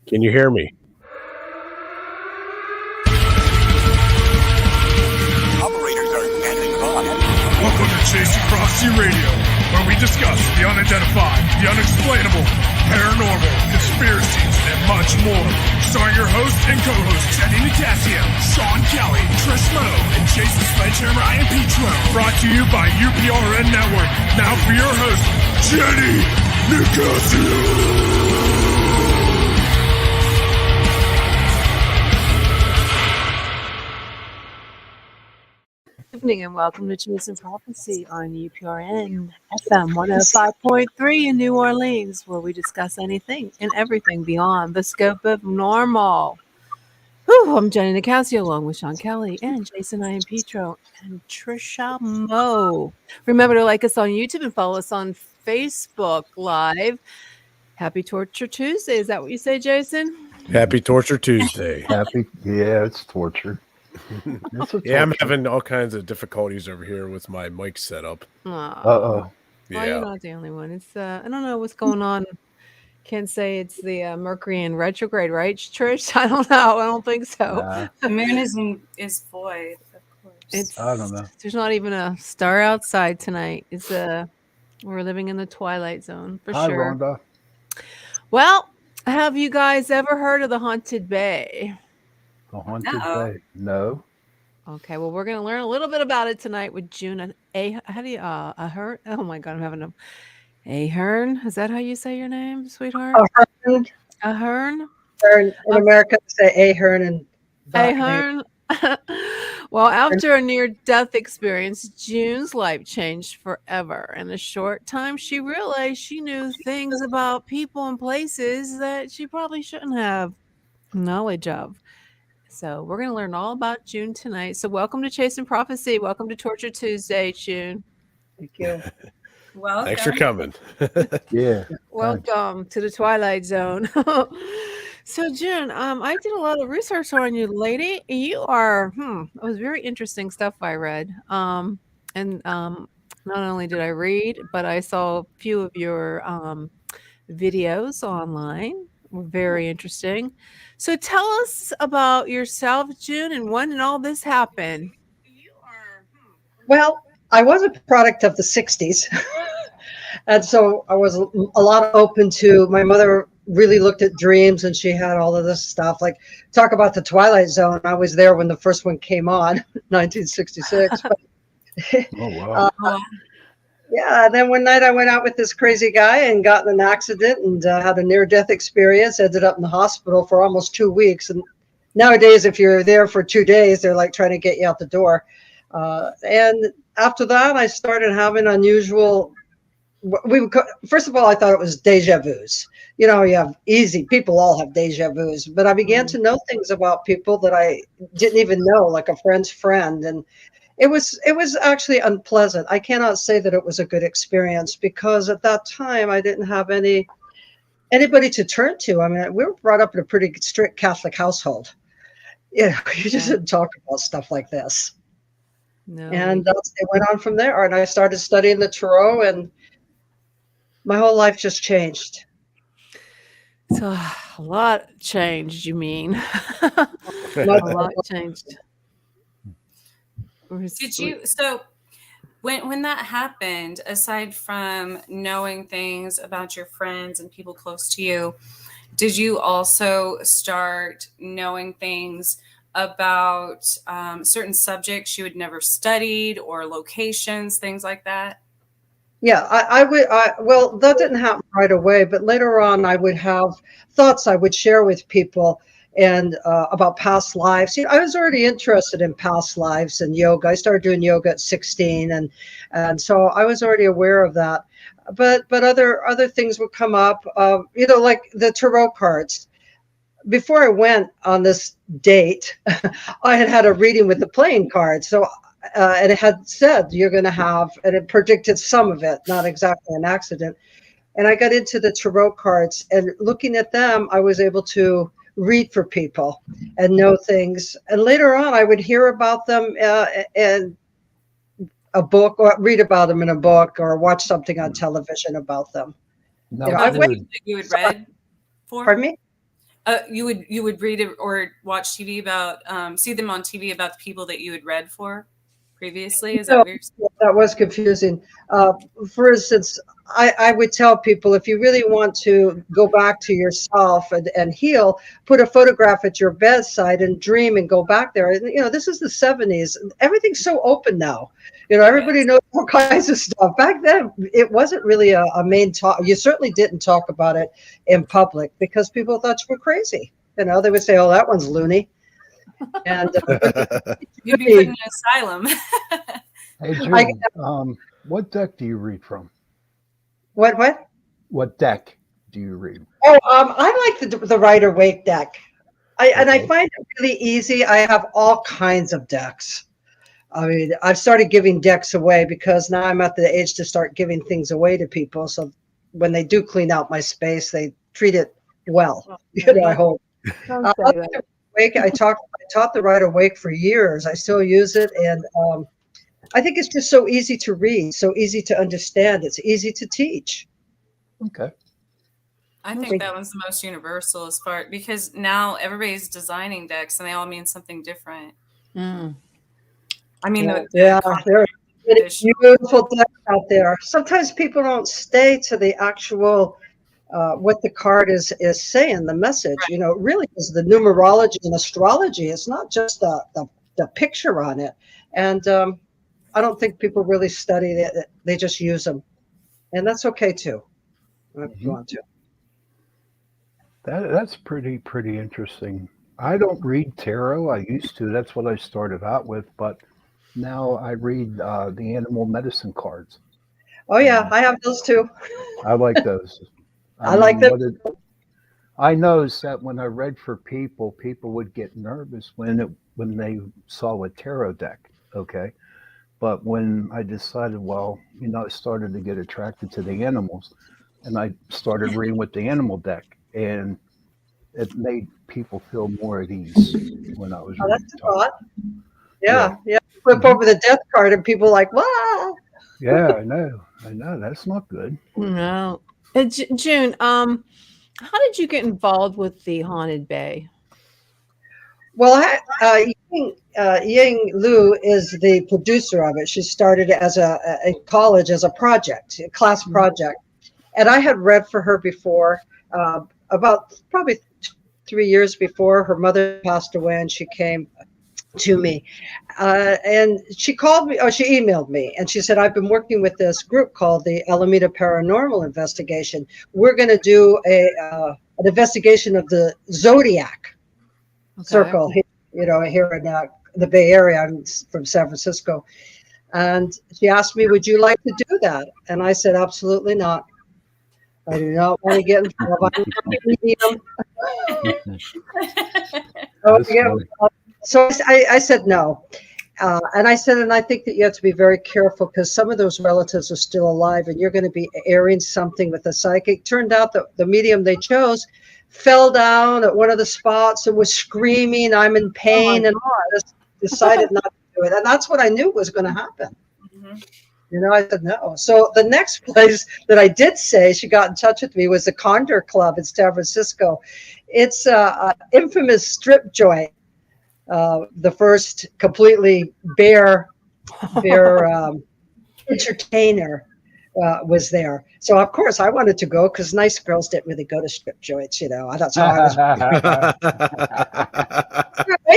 Can you hear me? Operators are standing by. Welcome to Chasing Prophecy Radio, where we discuss the unidentified, the unexplainable, paranormal, conspiracies, and much more. Starring your hosts and co-hosts, Jenny Nicasio, Sean Kelly, Trish Moe, and Jason Sledgehammer Ryan Petro. Brought to you by UPRN Network. Now for your host, Jenny Nicasio. Evening and welcome to Chasing Prophecy on UPRN FM 105.3 in New Orleans, where we discuss anything and everything beyond the scope of normal. Whew, I'm Jenny Nicasio along with Sean Kelly and Jason Ian Petro and Trisha Moe. Remember to like us on YouTube and follow us on Facebook Live. Happy Torture Tuesday. Is that what you say, Jason? Happy Torture Tuesday. Yeah, it's torture. Yeah, I'm having all kinds of difficulties over here with my mic setup. Well, Yeah. you're not the only one. It's I don't know what's going on. Can't say it's the Mercury in retrograde, right, Trish? I don't know. I don't think so. Nah, The moon is void, of course. I don't know. There's not even a star outside tonight. It's we're living in the twilight zone for Hi, sure. Rhonda. Well, have you guys ever heard of the Haunted Bay? The Haunted No. Bay. No. Okay, well, we're going to learn a little bit about it tonight with June Ahern. Oh my God, I'm having a Ahern. Is that how you say your name, sweetheart? Ahern. Ahern. In America, they say Ahern and Ahern. Well, after a near-death experience, June's life changed forever. In a short time, she realized she knew things about people and places that she probably shouldn't have knowledge of. So we're going to learn all about June tonight. So welcome to Chasing Prophecy. Welcome to Torture Tuesday, June. Thank you. Welcome. Thanks for coming. Yeah. Welcome to the Twilight Zone. So June, I did a lot of research on you, lady. You are, it was very interesting stuff I read. And not only did I read, but I saw a few of your videos online. Were very interesting. So tell us about yourself, June, and when did all this happen? Well, I was a product of the 60s. And so I was a lot open to, my mother really looked at dreams and she had all of this stuff. Like, talk about the Twilight Zone. I was there when the first one came on, 1966. But, Oh, wow. yeah, and then one night I went out with this crazy guy and got in an accident and had a near-death experience, ended up in the hospital for almost 2 weeks. And nowadays, if you're there for 2 days, they're like trying to get you out the door. And after that, I started having unusual, first of all, I thought it was deja vus. You know, you have people all have deja vus, but I began to know things about people that I didn't even know, like a friend's friend. And it was actually unpleasant. I cannot say that it was a good experience because at that time I didn't have anybody to turn to. I mean, we were brought up in a pretty strict Catholic household. You know, you just didn't talk about stuff like this. No. And it went on from there. And I started studying the tarot, and my whole life just changed. So a lot changed, you mean? A lot changed. Did you, so when that happened, aside from knowing things about your friends and people close to you, did you also start knowing things about certain subjects you had never studied or locations, things like that? Yeah, well, that didn't happen right away, but later on I would have thoughts I would share with people and about past lives. You know, I was already interested in past lives and yoga. I started doing yoga at 16, and so I was already aware of that. But other things would come up, you know, like the tarot cards. Before I went on this date, I had a reading with the playing cards. So, and it had said you're going to have, and it predicted some of it, not exactly an accident. And I got into the tarot cards, and looking at them, I was able to read for people and know things. And later on, I would hear about them in a book, or read about them in a book, or watch something on television about them. No, You know, You had read for? Pardon me? You would read it or watch TV about see them on TV about the people that you had read for previously. Is that what you're saying? That was confusing. For instance, I would tell people, if you really want to go back to yourself and heal, put a photograph at your bedside and dream and go back there. And, this is the 70s. Everything's so open now. Everybody knows all kinds of stuff. Back then, it wasn't really a main talk. You certainly didn't talk about it in public because people thought you were crazy. They would say, "Oh, that one's loony." And you'd be put in an asylum. Hey, June, what deck do you read from? What? What deck do you read? Oh, I like the Rider Waite deck. And I find it really easy. I have all kinds of decks. I mean, I've started giving decks away because now I'm at the age to start giving things away to people. So when they do clean out my space, they treat it well. I hope. I taught the Rider Waite for years. I still use it, and I think it's just so easy to read, so easy to understand. It's easy to teach. Okay. I think that one's the most universal as far, because now everybody's designing decks and they all mean something different. I mean, there are beautiful decks out there. Sometimes people don't stay to the actual what the card is saying, the message. Right. It really is the numerology and astrology. It's not just the picture on it. And I don't think people really study it. They just use them, and that's okay too. If you want to. That's pretty interesting. I don't read tarot. I used to. That's what I started out with, but now I read the animal medicine cards. Oh yeah, I have those too. I like those. I like them. I noticed that when I read for people would get nervous when they saw a tarot deck. Okay, but when I decided, I started to get attracted to the animals, and I started reading with the animal deck, and it made people feel more at ease when I was reading. That's a thought. Yeah. Flip over the death card, and people like, wow. Yeah, I know. That's not good. No. June, how did you get involved with the Haunted Bay? Well, Ying Lu is the producer of it. She started it as a college as a project, a class project. And I had read for her before, about probably 3 years before her mother passed away, and she came to me. And she called me, she emailed me, and she said, I've been working with this group called the Alameda Paranormal Investigation. We're going to do an investigation of the Zodiac Circle, here in the Bay Area. I'm from San Francisco. And she asked me, would you like to do that? And I said, absolutely not. I do not want to get involved. So I said no. And I said, and I think that you have to be very careful because some of those relatives are still alive and you're going to be airing something with a psychic. Turned out that the medium they chose fell down at one of the spots and was screaming, I'm in pain, and just decided not to do it. And that's what I knew was going to happen. Mm-hmm. I said no. So the next place that I did say she got in touch with me was the Condor Club in San Francisco. It's an infamous strip joint. The first completely bare entertainer was there. So of course I wanted to go because nice girls didn't really go to strip joints, That's how I was right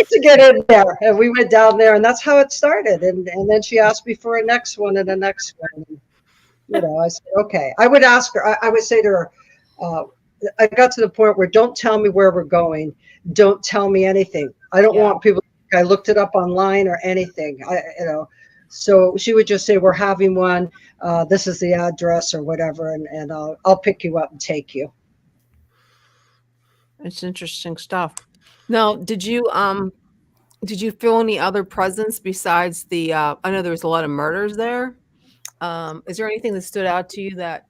to get in there. And we went down there, and that's how it started. And then she asked me for a next one and a next one. And, I said, okay. I would ask her, I would say to her, I got to the point where don't tell me where we're going. Don't tell me anything. I don't want people to think I looked it up online or anything. So she would just say, we're having one. This is the address or whatever. And I'll pick you up and take you. It's interesting stuff. Now, did you feel any other presence besides the, I know there was a lot of murders there. Is there anything that stood out to you that,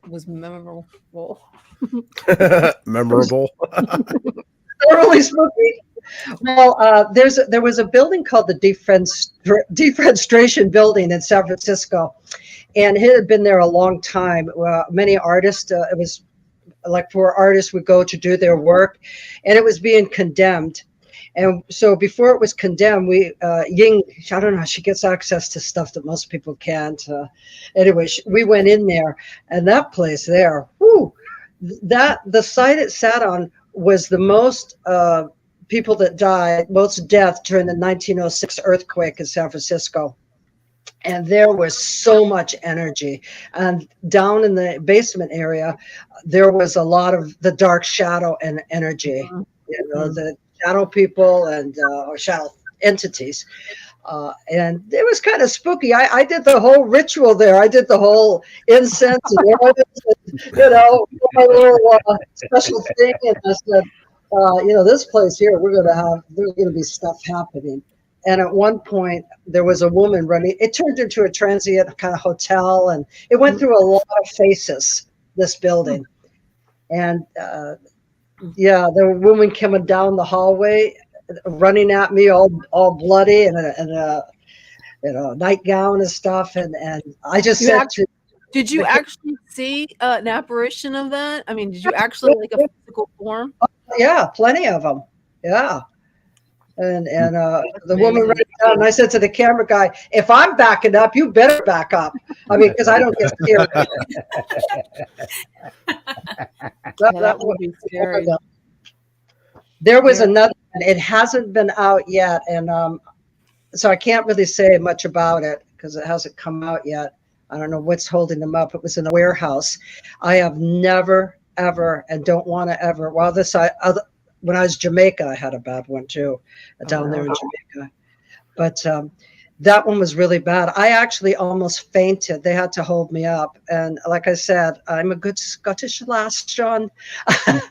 was memorable? Memorable. Totally spooky. Well, there was a building called the Defenestration Building in San Francisco, and it had been there a long time. Many artists. It was like where artists would go to do their work, and it was being condemned. And so before it was condemned, Ying, I don't know how she gets access to stuff that most people can't. Anyway, we went in there, and that place there, whoo, the site it sat on was the most people that died, most death during the 1906 earthquake in San Francisco. And there was so much energy. And down in the basement area, there was a lot of the dark shadow and energy, the shadow people and or shadow entities. And it was kind of spooky. I did the whole ritual there. I did the whole incense and oils, my little special thing. And I said, this place here, there's going to be stuff happening. And at one point, there was a woman running. It turned into a transient kind of hotel, and it went through a lot of phases, this building. And the woman coming down the hallway, running at me all bloody and a nightgown and stuff. And I just did you actually see an apparition of that? I mean, did you actually like a physical form? Yeah, plenty of them. Yeah. And the woman ran down, and I said to the camera guy, if I'm backing up, you better back up. I mean, because I don't get scared. that would be scary. There was another one. It hasn't been out yet, and so I can't really say much about it because it hasn't come out yet. I don't know what's holding them up. It was in a warehouse. I have never, ever, and don't want to ever. When I was Jamaica, I had a bad one too, down there in Jamaica. But that one was really bad. I actually almost fainted. They had to hold me up. And like I said, I'm a good Scottish lass, John. In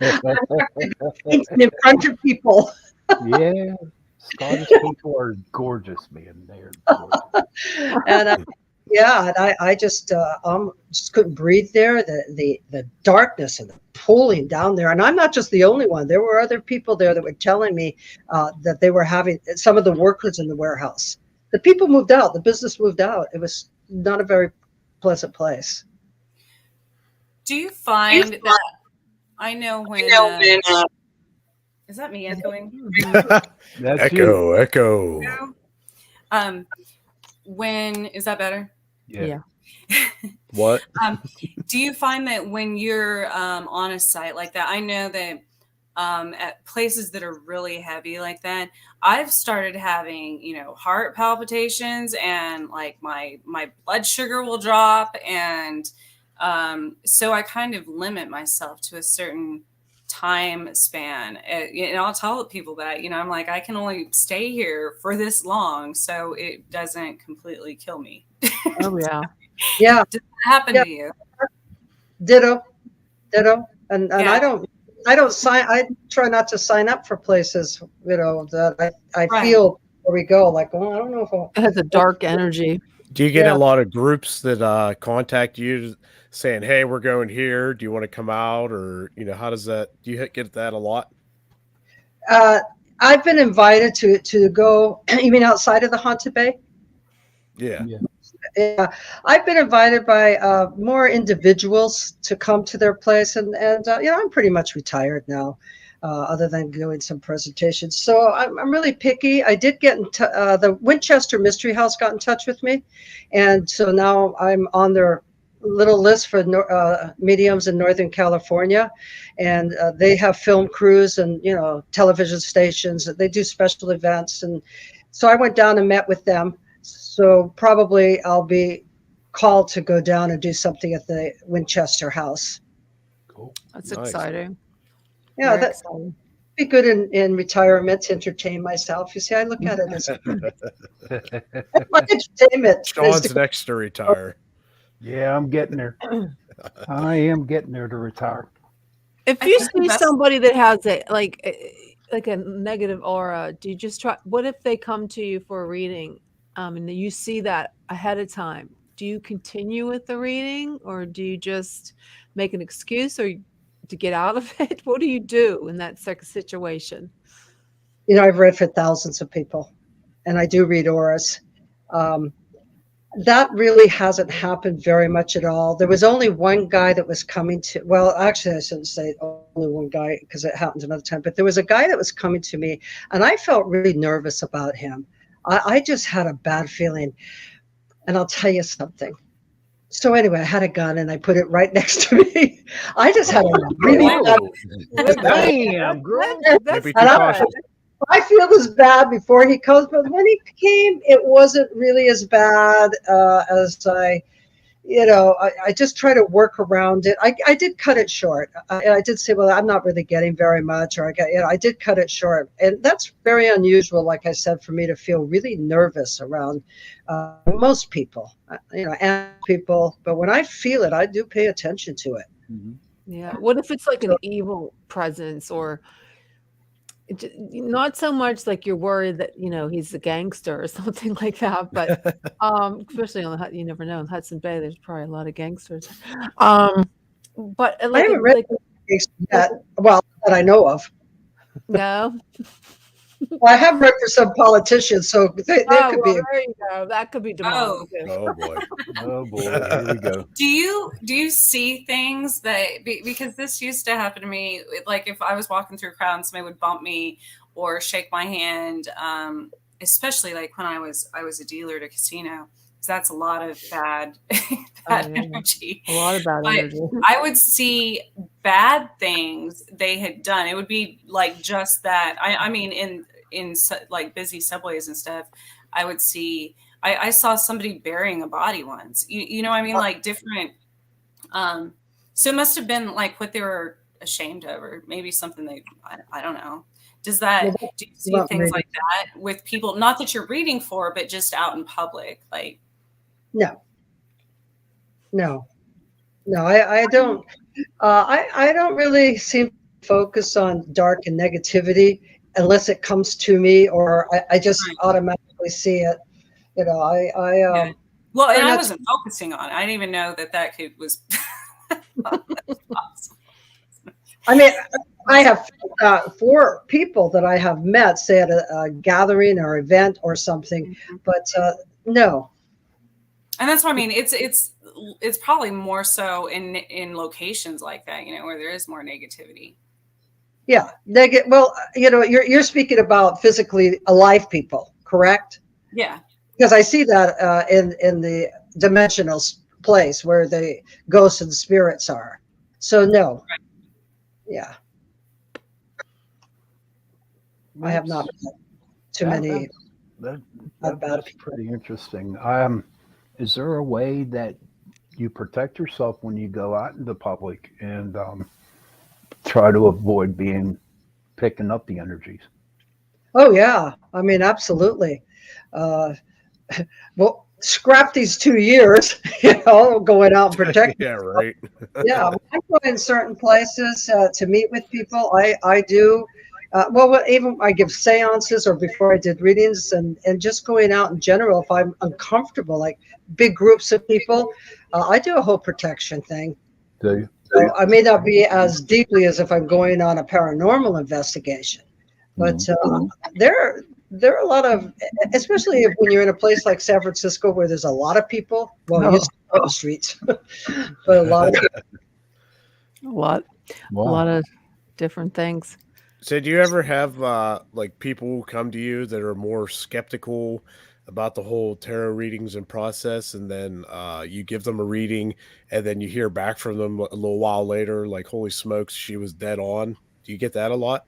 front of people. Yeah, Scottish people are gorgeous, man. They're gorgeous. And I just couldn't breathe there. The darkness and the pulling down there. And I'm not just the only one. There were other people there that were telling me that they were having some of the workers in the warehouse. The people moved out. The business moved out. It was not a very pleasant place. Do you find that I know when is that me echoing? Echo. When is that better? Yeah. What? Do you find that when you're on a site like that, I know that at places that are really heavy like that, I've started having, heart palpitations, and like my blood sugar will drop. And so I kind of limit myself to a certain time span. And I'll tell people that, I'm like, I can only stay here for this long, so it doesn't completely kill me. Oh, yeah. Yeah. Does that happen to you? Ditto. And I try not to sign up for places, that I feel where we go, like, I don't know if it has a dark energy. Do you get a lot of groups that contact you saying, hey, we're going here, do you want to come out? Or, how does that, do you get that a lot? I've been invited to go, you mean outside of the Haunted Bay? Yeah. Yeah, I've been invited by more individuals to come to their place, and I'm pretty much retired now, other than doing some presentations. So I'm really picky. I did get the Winchester Mystery House got in touch with me, and so now I'm on their little list for mediums in Northern California, and they have film crews and television stations. They do special events, and so I went down and met with them. So probably I'll be called to go down and do something at the Winchester House. Cool. That's exciting. Yeah, that'd be good in retirement to entertain myself. You see, I look at it as my entertainment. Sean's next to retire. Yeah, I'm getting there. I am getting there to retire. If you see somebody that has like a negative aura, do you just try? What if they come to you for a reading? And you see that ahead of time, do you continue with the reading, or do you just make an excuse or to get out of it? What do you do in that situation? I've read for thousands of people, and I do read auras. That really hasn't happened very much at all. There was only one guy that was coming to, well, actually, I shouldn't say only one guy because it happened another time, but there was a guy that was coming to me and I felt really nervous about him. I just had a bad feeling. And I'll tell you something. So anyway, I had a gun and I put it right next to me. I just had a really bad Whoa. Damn, girl. That's Maybe and too I, cautious. I feel as bad before he comes, but when he came, it wasn't really as bad as I just try to work around it. I did cut it short. I did say, well, I'm not really getting very much, or I did cut it short. And that's very unusual, like I said, for me to feel really nervous around most people, and people. But when I feel it, I do pay attention to it. Mhm. Yeah. What if it's like an evil presence, or not so much like you're worried that he's a gangster or something like that, but especially on you never know, in Hudson Bay there's probably a lot of gangsters. But I like haven't read like case yet, well, that I know of. no. Well, I have read for some politicians, so there Oh, could well, be. there you go. That could be demonic Oh, too. Oh boy. Oh boy, here we go. do you see things that because this used to happen to me, like if I was walking through a crowd and somebody would bump me or shake my hand, especially like when I was a dealer at a casino, because that's a lot of bad energy. A lot of bad But energy. I would see bad things they had done. It would be like just that. I mean, in like busy subways and stuff, I would see. I saw somebody burying a body once. You know what I mean? Like different. So it must have been like what they were ashamed of, or maybe something I don't know. Do you see things like that with people? Not that you're reading for, but just out in public, like. No, I don't. I don't really seem to focus on dark and negativity unless it comes to me, or I just automatically see it. Yeah. Well, and I not- wasn't focusing on it. I didn't even know that was possible. I mean, I have 4 people that I have met, say at a gathering or event or something, but no. And that's what I mean. It's probably more so in locations like that, where there is more negativity. Yeah, well, you're speaking about physically alive people, correct? Yeah. Because I see that in the dimensional place where the ghosts and spirits are. So no. Right. Yeah. I have not met too many. That's pretty interesting. Is there a way that you protect yourself when you go out into public and try to avoid picking up the energies? Oh yeah, I mean absolutely. Well, scrap these 2 years, going out and protecting. Yeah, right. Yeah, when I go in certain places to meet with people, I do. Even I give seances, or before I did readings, and just going out in general, if I'm uncomfortable, like big groups of people, I do a whole protection thing. Do you? So I may not be as deeply as if I'm going on a paranormal investigation, but there are a lot of, especially when you're in a place like San Francisco where there's a lot of people. Well, you see on the streets, but a lot of people. A lot of different things. So do you ever have like people come to you that are more skeptical about the whole tarot readings and process, and then you give them a reading and then you hear back from them a little while later, like, holy smokes, she was dead on? Do you get that a lot?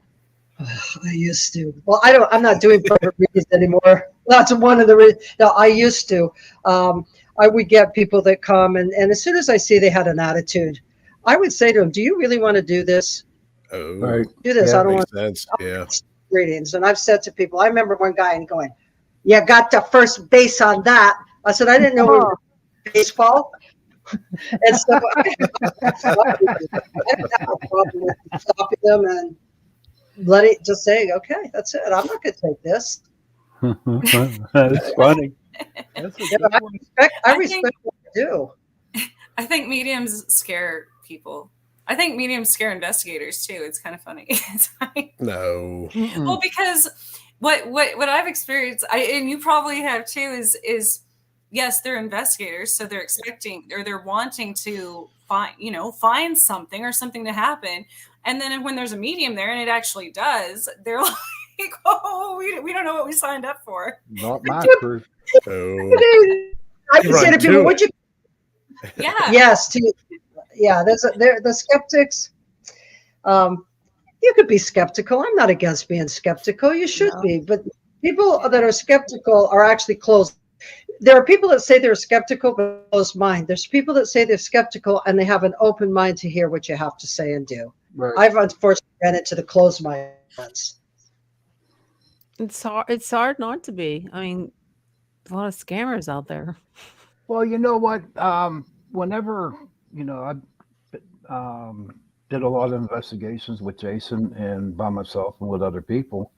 I used to. Well, I'm not doing private readings anymore. That's one of the reasons. No, I used to. I would get people that come, and as soon as I see they had an attitude, I would say to them, do you really want to do this? Oh, Right. Do this. Yeah, I don't makes want sense. Yeah. readings. And I've said to people, I remember one guy and going, you got the first base on that. I said, I didn't know we were baseball. And so I didn't have a problem with stopping them and let it just say, okay, that's it. I'm not going to take this. That's funny. That's a good one. I respect what I do. I think mediums scare people. I think mediums scare investigators too. It's kind of funny. No. Well, because what I've experienced, and you probably have too, is yes, they're investigators, so they're expecting or they're wanting to find something or something to happen. And then when there's a medium there and it actually does, they're like, oh, we don't know what we signed up for. Not my crew. Oh, I can say to people, would you? Yeah. Yes. The skeptics. You could be skeptical. I'm not against being skeptical. You should be, but people that are skeptical are actually closed. There are people that say they're skeptical but closed mind. There's people that say they're skeptical and they have an open mind to hear what you have to say and do. Right. I've unfortunately ran into the closed mind ones. It's hard. It's hard not to be. I mean, there's a lot of scammers out there. Well, you know what? Whenever, I did a lot of investigations with Jason and by myself and with other people.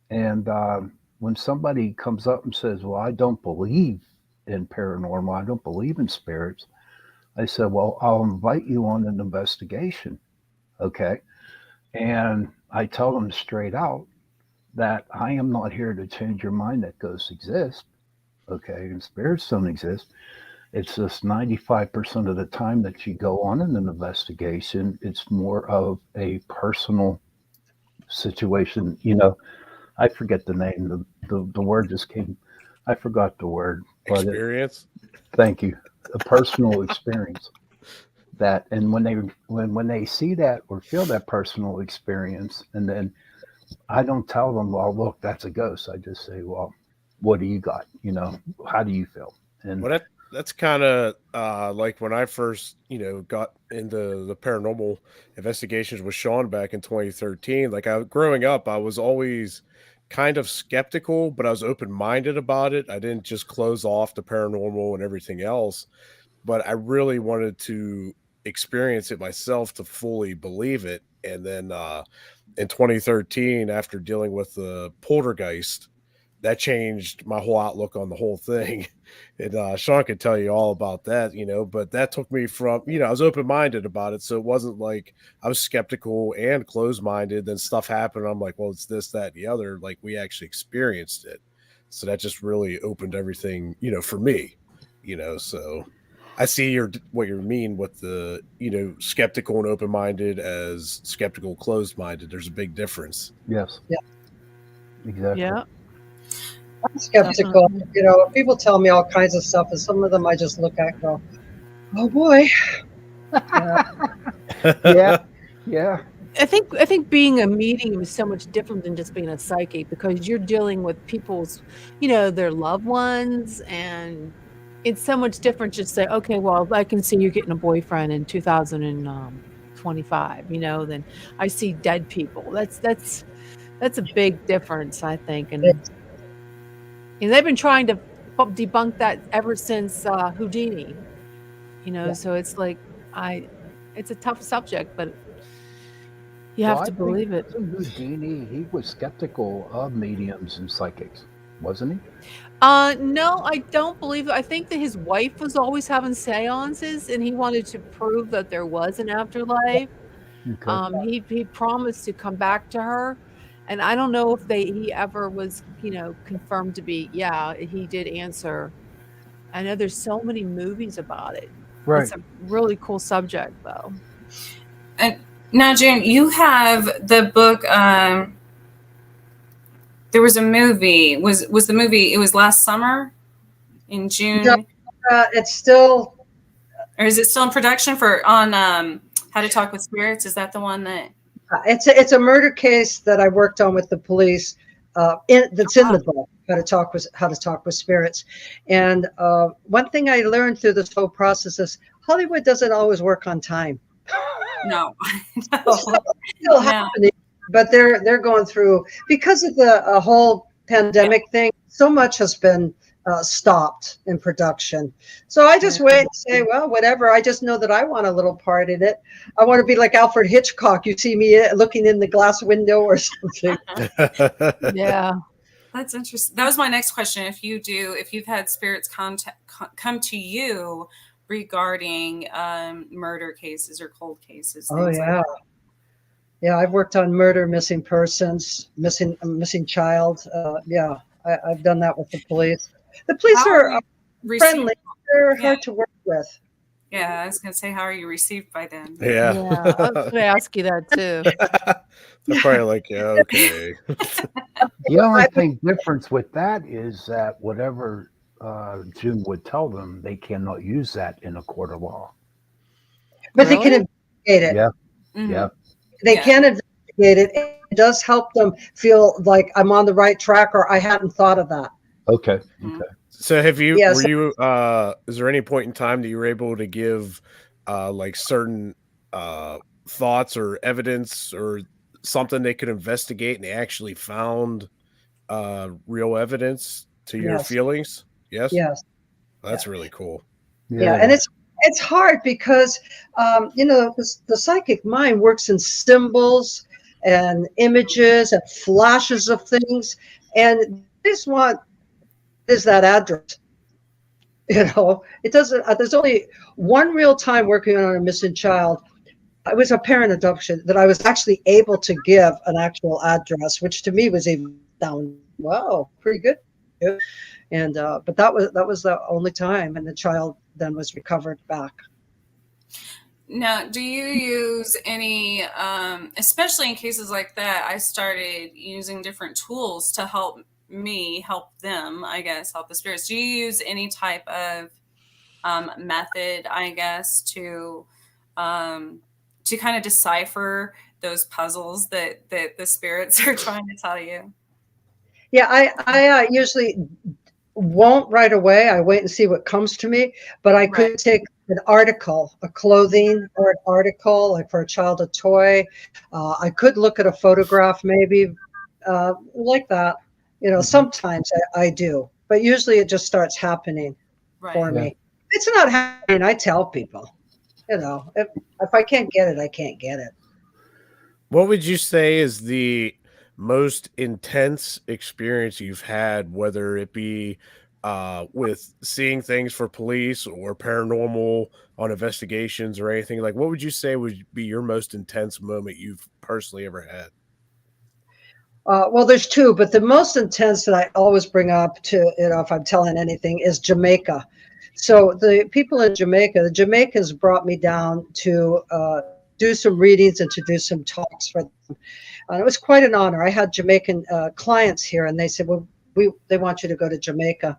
And when somebody comes up and says, well, I don't believe in paranormal, I don't believe in spirits, I said, well, I'll invite you on an investigation. Okay. And I tell them straight out that I am not here to change your mind that ghosts exist. Okay. And spirits don't exist. It's just 95% of the time that you go on in an investigation, it's more of a personal situation. I forget the name. The word just came. I forgot the word. Experience. Thank you. A personal experience. That, and when they see that or feel that personal experience, and then I don't tell them, well, look, that's a ghost. I just say, well, what do you got? How do you feel? And that's kind of like when I first, got into the paranormal investigations with Sean back in 2013. Like growing up, I was always kind of skeptical, but I was open-minded about it. I didn't just close off the paranormal and everything else, but I really wanted to experience it myself to fully believe it. And then in 2013, after dealing with the poltergeist, that changed my whole outlook on the whole thing. And Sean could tell you all about that, but that took me from, I was open-minded about it. So it wasn't like I was skeptical and closed-minded. Then stuff happened. I'm like, well, it's this, that, and the other. Like we actually experienced it. So that just really opened everything, for me, so I see what you mean with the, skeptical and open-minded as skeptical, closed-minded. There's a big difference. Yes. Yeah. Exactly. Yeah. I'm skeptical. People tell me all kinds of stuff, and some of them I just look at and go, oh boy. Yeah. I think being a medium is so much different than just being a psychic, because you're dealing with people's, their loved ones, and it's so much different. Just say, okay, well, I can see you getting a boyfriend in 2025, than I see dead people. That's a big difference, I think. And they've been trying to debunk that ever since Houdini, so it's like, it's a tough subject, but you have to believe it. Houdini, he was skeptical of mediums and psychics, wasn't he? No, I don't believe it. I think that his wife was always having seances, and he wanted to prove that there was an afterlife. Okay. He promised to come back to her, and I don't know if he ever was, confirmed to be. Yeah, he did answer. I know there's so many movies about it. Right. It's a really cool subject, though. And now, June, you have the book. There was a movie. Was the movie? It was last summer, in June. No, it's still. Or is it still in production on How to Talk with Spirits? Is that the one that? It's a murder case that I worked on with the police. That's in the book, How to Talk with Spirits. And one thing I learned through this whole process is Hollywood doesn't always work on time. No, It's still happening, but they're going through, because of the whole pandemic thing. So much has been stopped in production. So I just wait and say, well, whatever. I just know that I want a little part in it. I want to be like Alfred Hitchcock. You see me looking in the glass window or something. Yeah. That's interesting. That was my next question. If you've had spirits come to you regarding murder cases or cold cases. Oh yeah. Yeah, I've worked on murder, missing persons, missing child. I've done that with the police. The police friendly. They're Yeah. hard to work with. Yeah, I was gonna say, how are you received by them? Yeah. Yeah, I was going to ask you that too. They're probably like, yeah, okay. The only thing difference with that is that whatever June would tell them, they cannot use that in a court of law. But they can Really? investigate it. Yeah, Mhm. yeah. They Yeah. can investigate it. It does help them feel like I'm on the right track, or I hadn't thought of that. Okay, Mhm. okay. So Yes. were you is there any point in time that you were able to give like certain thoughts or evidence or something they could investigate and they actually found real evidence to your Yes. feelings? Yes? Yes. That's really cool. Yeah, and Yeah, it's hard because the psychic mind works in symbols and images and flashes of things, and they just want is that address. It doesn't. There's only one real time working on a missing child. It was a parent adoption that I was actually able to give an actual address, which to me was even down. Wow, pretty good. And but that was the only time, and the child then was recovered back. Now, do you use any, especially in cases like that, I started using different tools to help me help them, I guess, help the spirits. Do you use any type of method, I guess, to kind of decipher those puzzles that the spirits are trying to tell you? Yeah, I usually won't right away. I wait and see what comes to me, but I Right. could take an article, a clothing or an article, like for a child, a toy. I could look at a photograph, maybe like that. Sometimes I do, but usually it just starts happening for Right. yeah. me. If it's not happening, I tell people. If I can't get it, I can't get it. What would you say is the most intense experience you've had, whether it be with seeing things for police or paranormal on investigations or anything? Like, what would you say would be your most intense moment you've personally ever had? Well, there's two, but the most intense that I always bring up to, if I'm telling anything, is Jamaica. So the people in Jamaica, the Jamaicans brought me down to do some readings and to do some talks for them. It was quite an honor. I had Jamaican clients here, and they said, "Well, they want you to go to Jamaica,"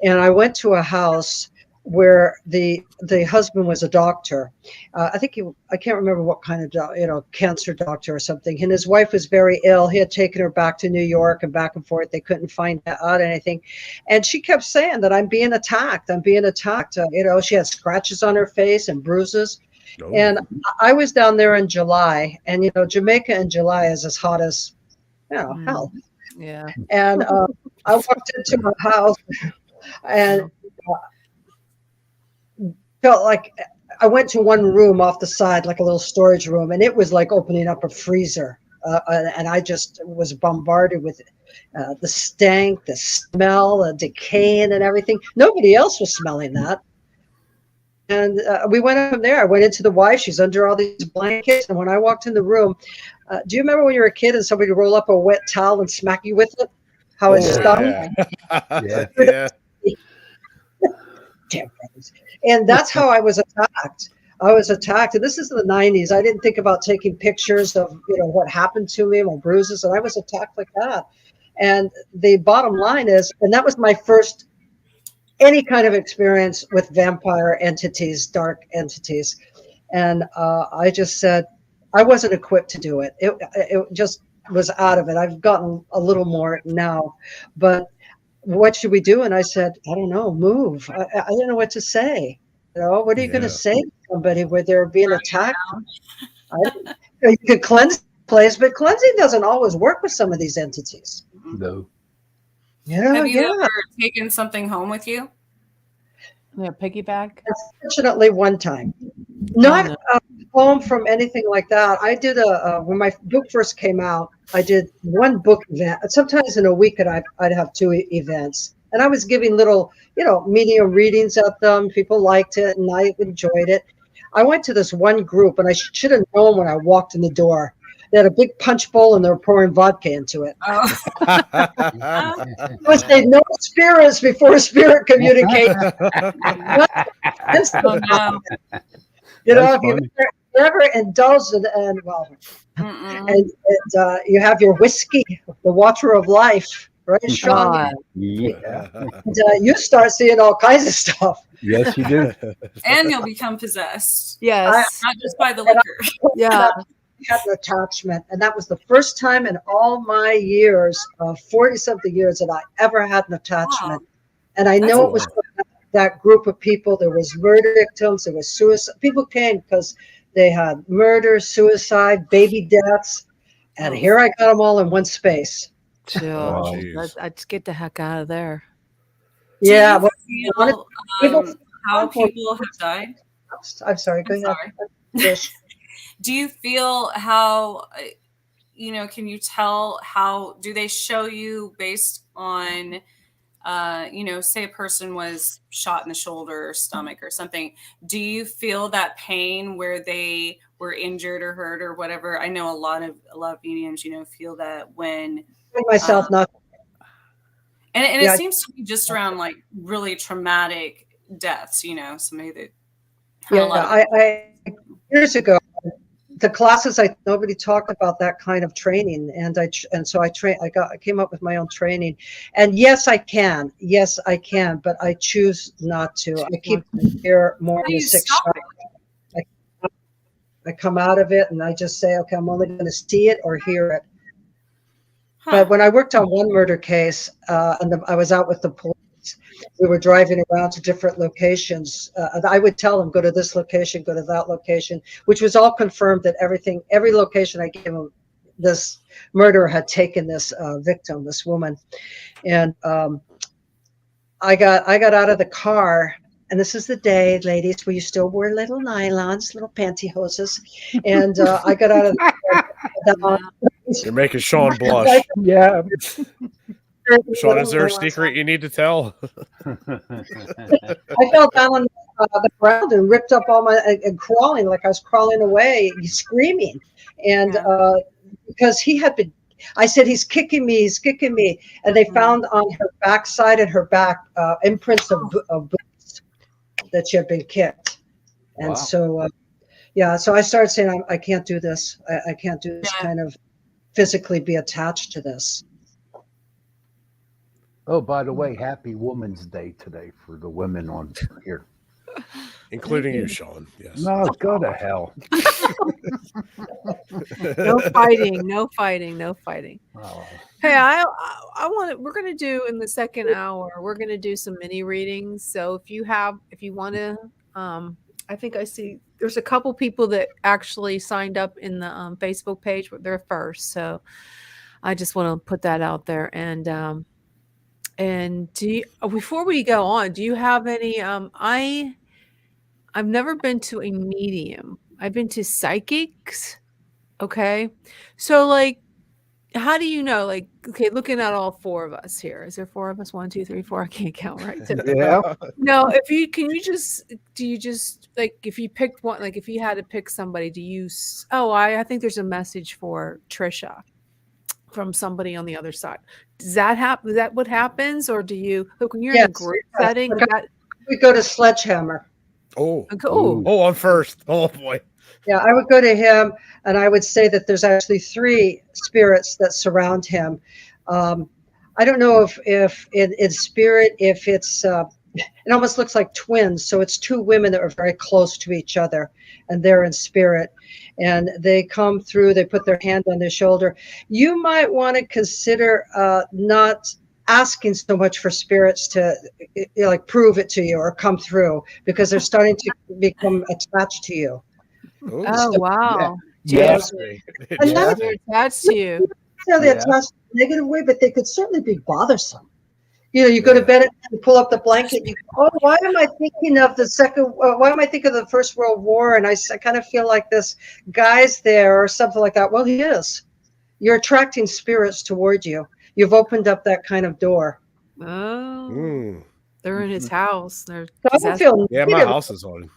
and I went to a house where the husband was a doctor. I can't remember what kind of cancer doctor or something. And his wife was very ill. He had taken her back to New York and back and forth. They couldn't find out anything, and she kept saying that I'm being attacked. I'm being attacked. She had scratches on her face and bruises. No. And I was down there in July, and Jamaica in July is as hot as hell. Yeah. And I walked into her house and felt like I went to one room off the side, like a little storage room, and it was like opening up a freezer. And I just was bombarded with the stank, the smell, the decaying, and everything. Nobody else was smelling that. And we went from there. I went into the wife. She's under all these blankets. And when I walked in the room, do you remember when you were a kid and somebody would roll up a wet towel and smack you with it? How it stung? Yeah. Yeah. Damn brothers. And that's how I was attacked. I was attacked. And this is the 90s. I didn't think about taking pictures of what happened to me, my bruises, and I was attacked like that. And the bottom line is, and that was my first any kind of experience with vampire entities, dark entities. And I just said, I wasn't equipped to do it. It just was out of it. I've gotten a little more now, but what should we do? And I said, I don't know, move. I don't know what to say. What are you going to say to somebody where they're being attacked? You could cleanse the place, but cleansing doesn't always work with some of these entities. No. Have you ever taken something home with you? Yeah, piggyback. Unfortunately, one time. Not home from anything like that. I did when my book first came out, I did one book event. Sometimes in a week, I'd have two events, and I was giving little, medium readings at them. People liked it, and I enjoyed it. I went to this one group, and I should have known when I walked in the door. They had a big punch bowl and they were pouring vodka into it. Because they know spirits before spirit communication. Oh, no. You know, That's if you've funny. ever indulged in, and well, and you have your whiskey, the water of life, right, Sean? God. Yeah. And, you start seeing all kinds of stuff. Yes, you do. And you'll become possessed, Yes. not just by the liquor. Yeah. Had an attachment, and that was the first time in all my years, 40-something years, that I ever had an attachment. And I know it was from that group of people. There was murder victims, there was suicide. People came because they had murder, suicide, baby deaths, and here I got them all in one space. Wow. Let's get the heck out of there. Yeah, Do you feel how people- people have died? I'm sorry. Go I'm ahead. sorry. Do you feel how, can you tell how, do they show you based on, say a person was shot in the shoulder or stomach or something, do you feel that pain where they were injured or hurt or whatever? I know a lot of mediums, feel that when Myself not. and Yeah. it seems to be just around like really traumatic deaths, somebody that had a lot of I years ago, the classes, nobody talked about that kind of training, so I came up with my own training, and yes I can, but I choose not to. I keep here more than 6 shots. I come out of it and I just say, okay, I'm only going to see it or hear it. But when I worked on one murder case, and I was out with the police, we were driving around to different locations. I would tell them, go to this location, go to that location, which was all confirmed that every location I gave them, this murderer had taken this victim, this woman. And I got out of the car, and this is the day, ladies, where you still wear little nylons, little pantyhoses. And I got out of the car. You're making Sean blush. Yeah. Sean, is there a secret you need to tell? I fell down on the ground and ripped up all my and crawling like I was crawling away, screaming, and because he had been. I said, he's kicking me, and they found on her backside and her back imprints of boots that she had been kicked, and so so I started saying, I can't do this. I can't do this kind of physically be attached to this. Oh, by the way, happy Women's Day today for the women on here. Including you, Sean. Yes. No, go to hell. No fighting, no fighting, no fighting. Oh. Hey, we're going to do in the second hour, we're going to do some mini readings. So if you want to, I think I see there's a couple people that actually signed up in the Facebook page, but they're first. So I just want to put that out there. And before we go on, do you have any, I've never been to a medium. I've been to psychics. Okay. So like, how do you know, like, okay, looking at all four of us here, is there four of us? 1, 2, 3, 4. I can't count right. Yeah. No, do you just like, if you picked one, like if you had to pick somebody, I think there's a message for Trisha from somebody on the other side. Does that happen? Is that what happens? Or do you look when you're in a group setting? We go to Sledgehammer. Oh, I'm first. Oh boy. Yeah, I would go to him, and I would say that there's actually 3 spirits that surround him. I don't know if in spirit, if it's it almost looks like twins. So it's 2 women that are very close to each other, and they're in spirit, and they come through. They put their hand on their shoulder. You might want to consider not asking so much for spirits to like prove it to you or come through, because they're starting to become attached to you. Oh, wow. Yes. And They're attached to you. Necessarily attached in a negative way, but they could certainly be bothersome. You go to bed at night, you pull up the blanket, you go, why am I thinking of why am I thinking of the First World War? And I kind of feel like this guy's there or something like that. Well, he is. You're attracting spirits toward you. You've opened up that kind of door. Oh, they're in his house. So I don't feel my negative. house is on.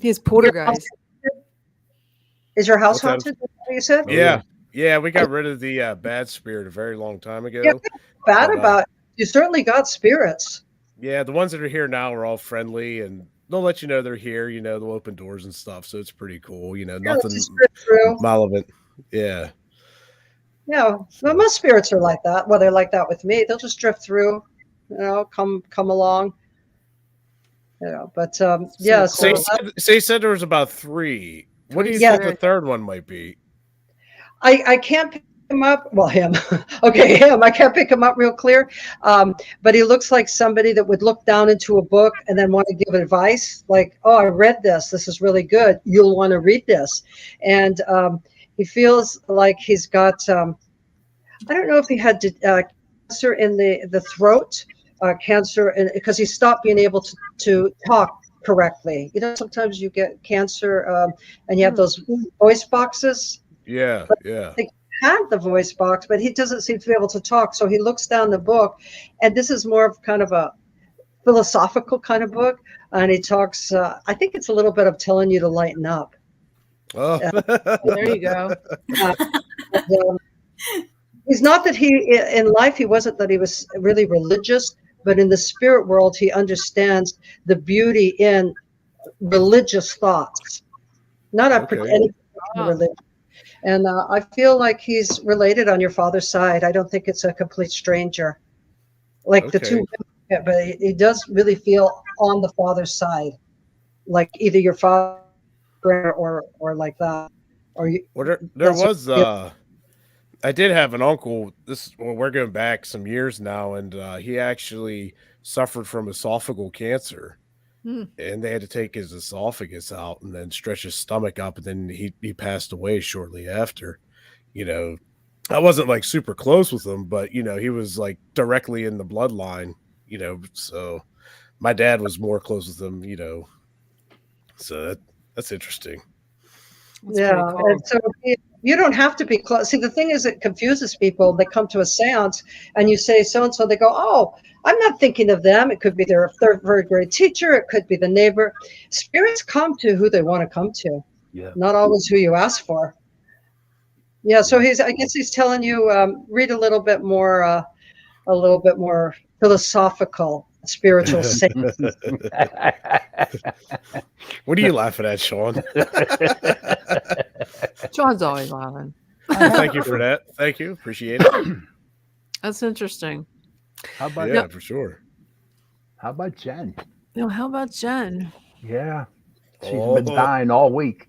His poltergeist. Is your house What's that? haunted? Is that what you said? Yeah. Yeah, we got rid of the bad spirit a very long time Yeah, ago. bad But about it. You certainly got spirits. yeah, the ones that are here now are all friendly and they'll let you know they're here, they'll open doors and stuff. So it's pretty cool, Yeah, let's just nothing drift through. malevolent. Yeah. Yeah, well, So, most spirits are like that. Well, they're like that with me. They'll just drift through, come along. But So yeah. so you So cool. said there was about three. What do Three you yeah, think the spirits. third one might be? I can't pick him up. Well, him. Okay, him. I can't pick him up real clear. But he looks like somebody that would look down into a book and then want to give advice. Like, oh, I read this. This is really good. You'll want to read this. And he feels like he's got. I don't know if he had cancer in the throat, cancer, because he stopped being able to talk correctly. Sometimes you get cancer and you have those voice boxes. Yeah, yeah. He had the voice box, but he doesn't seem to be able to talk. So he looks down the book, and this is more of kind of a philosophical kind of book. And he talks, I think it's a little bit of telling you to lighten up. Oh. There you go. Uh, and, he's not that in life, he wasn't that he was really religious, but in the spirit world, he understands the beauty in religious thoughts, not any Okay. particular religion. And I feel like he's related on your father's side. I don't think it's a complete stranger, like the two, but he does really feel on the father's side, like either your father or like that, or you. Well, there That's was I did have an uncle. We're going back some years now, and he actually suffered from esophageal cancer, Hmm. and they had to take his esophagus out and then stretch his stomach up, and then he passed away shortly after. You know, I wasn't like super close with him, but he was like directly in the bloodline. So my dad was more close with him. So that's interesting. That's Yeah, pretty cool. and so you don't have to be close. See, the thing is, it confuses people. They come to a seance, and you say so and so. They go, "Oh, I'm not thinking of them." It could be their third grade teacher. It could be the neighbor. Spirits come to who they want to come to, Yeah. not always who you ask for. Yeah, so I guess he's telling you read a little bit more philosophical, spiritual saints. What are you laughing at, Sean? John's always laughing. Thank you for that. Thank you. Appreciate it. That's interesting. How about Yeah, for sure. how about Jen? How about Jen? Yeah. She's Oh. been dying all week.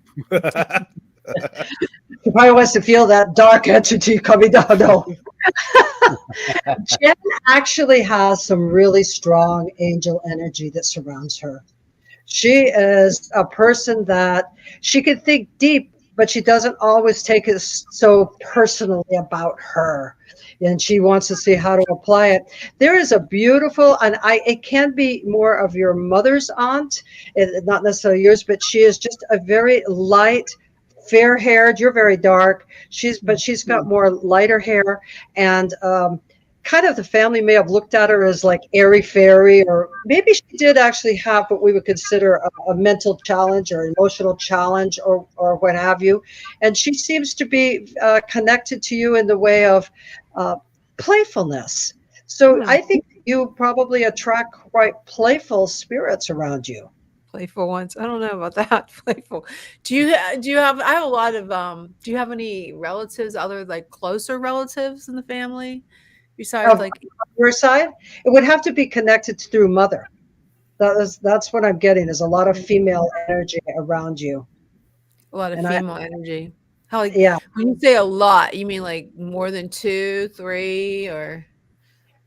He probably wants to feel that dark entity coming down. No. Jen actually has some really strong angel energy that surrounds her. She is a person that she can think deep, but she doesn't always take it so personally about her. And she wants to see how to apply it. There is a beautiful, and it can be more of your mother's aunt, not necessarily yours, but she is just a very light, fair-haired. You're very dark. But she's got more lighter hair, and kind of the family may have looked at her as like airy fairy, or maybe she did actually have what we would consider a mental challenge or emotional challenge, or what have you. And she seems to be connected to you in the way of playfulness. So I think you probably attract quite playful spirits around you. Playful ones. I don't know about that. Playful. Do you have? I have a lot of. Do you have any relatives, other like closer relatives in the family, besides like your side? It would have to be connected through mother. That's what I'm getting. Is a lot of female energy around you. a lot of And female energy? How like Yeah. when you say a lot, you mean like more than 2, 3, or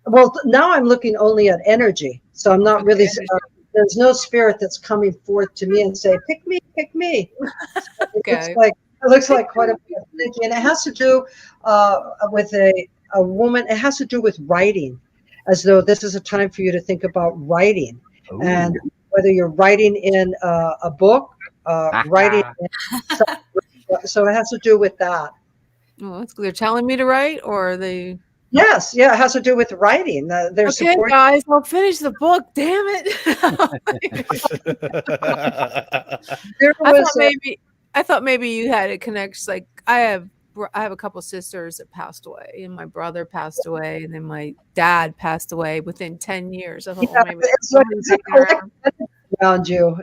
Well, now I'm looking only at energy, so I'm not Okay, really. energy. There's no spirit that's coming forth to me and say, "Pick me, pick me." It Okay. looks like quite a bit of energy, and it has to do with a woman. It has to do with writing, as though this is a time for you to think about writing, and whether you're writing in a book, writing. So it has to do with that. Oh, that's good. They're telling me to write, or are they? Yes, yeah, it has to do with writing. They're Okay, supporting. guys, I'll finish the book. Damn it! There I was thought maybe you had it connects. Like I have I have a couple sisters that passed away, and my brother passed away, and then my dad passed away within 10 years. I thought, well, maybe It's a collective energy around you,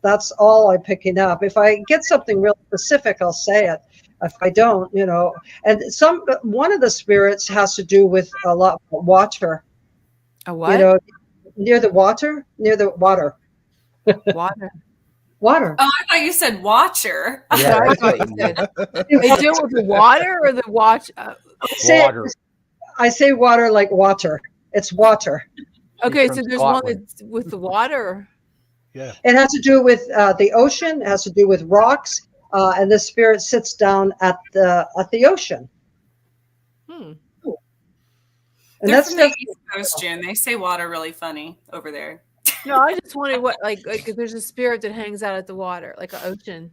that's all I'm picking up. If I get something real specific, I'll say it. If I don't, and one of the spirits has to do with a lot of water, A what? near the water, Water. water. Oh, I thought you said watcher. Yeah, I thought you said. They deal with the water or the watch. water. I say water like water. It's water. Okay, from so there's Scotland. one that's with the water. Yeah. It has to do with the ocean. It has to do with rocks, and the spirit sits down at the ocean. Hmm. And They're that's from the just East Coast, June. They say water really funny over there. No, I just wondered what like if there's a spirit that hangs out at the water, like an ocean.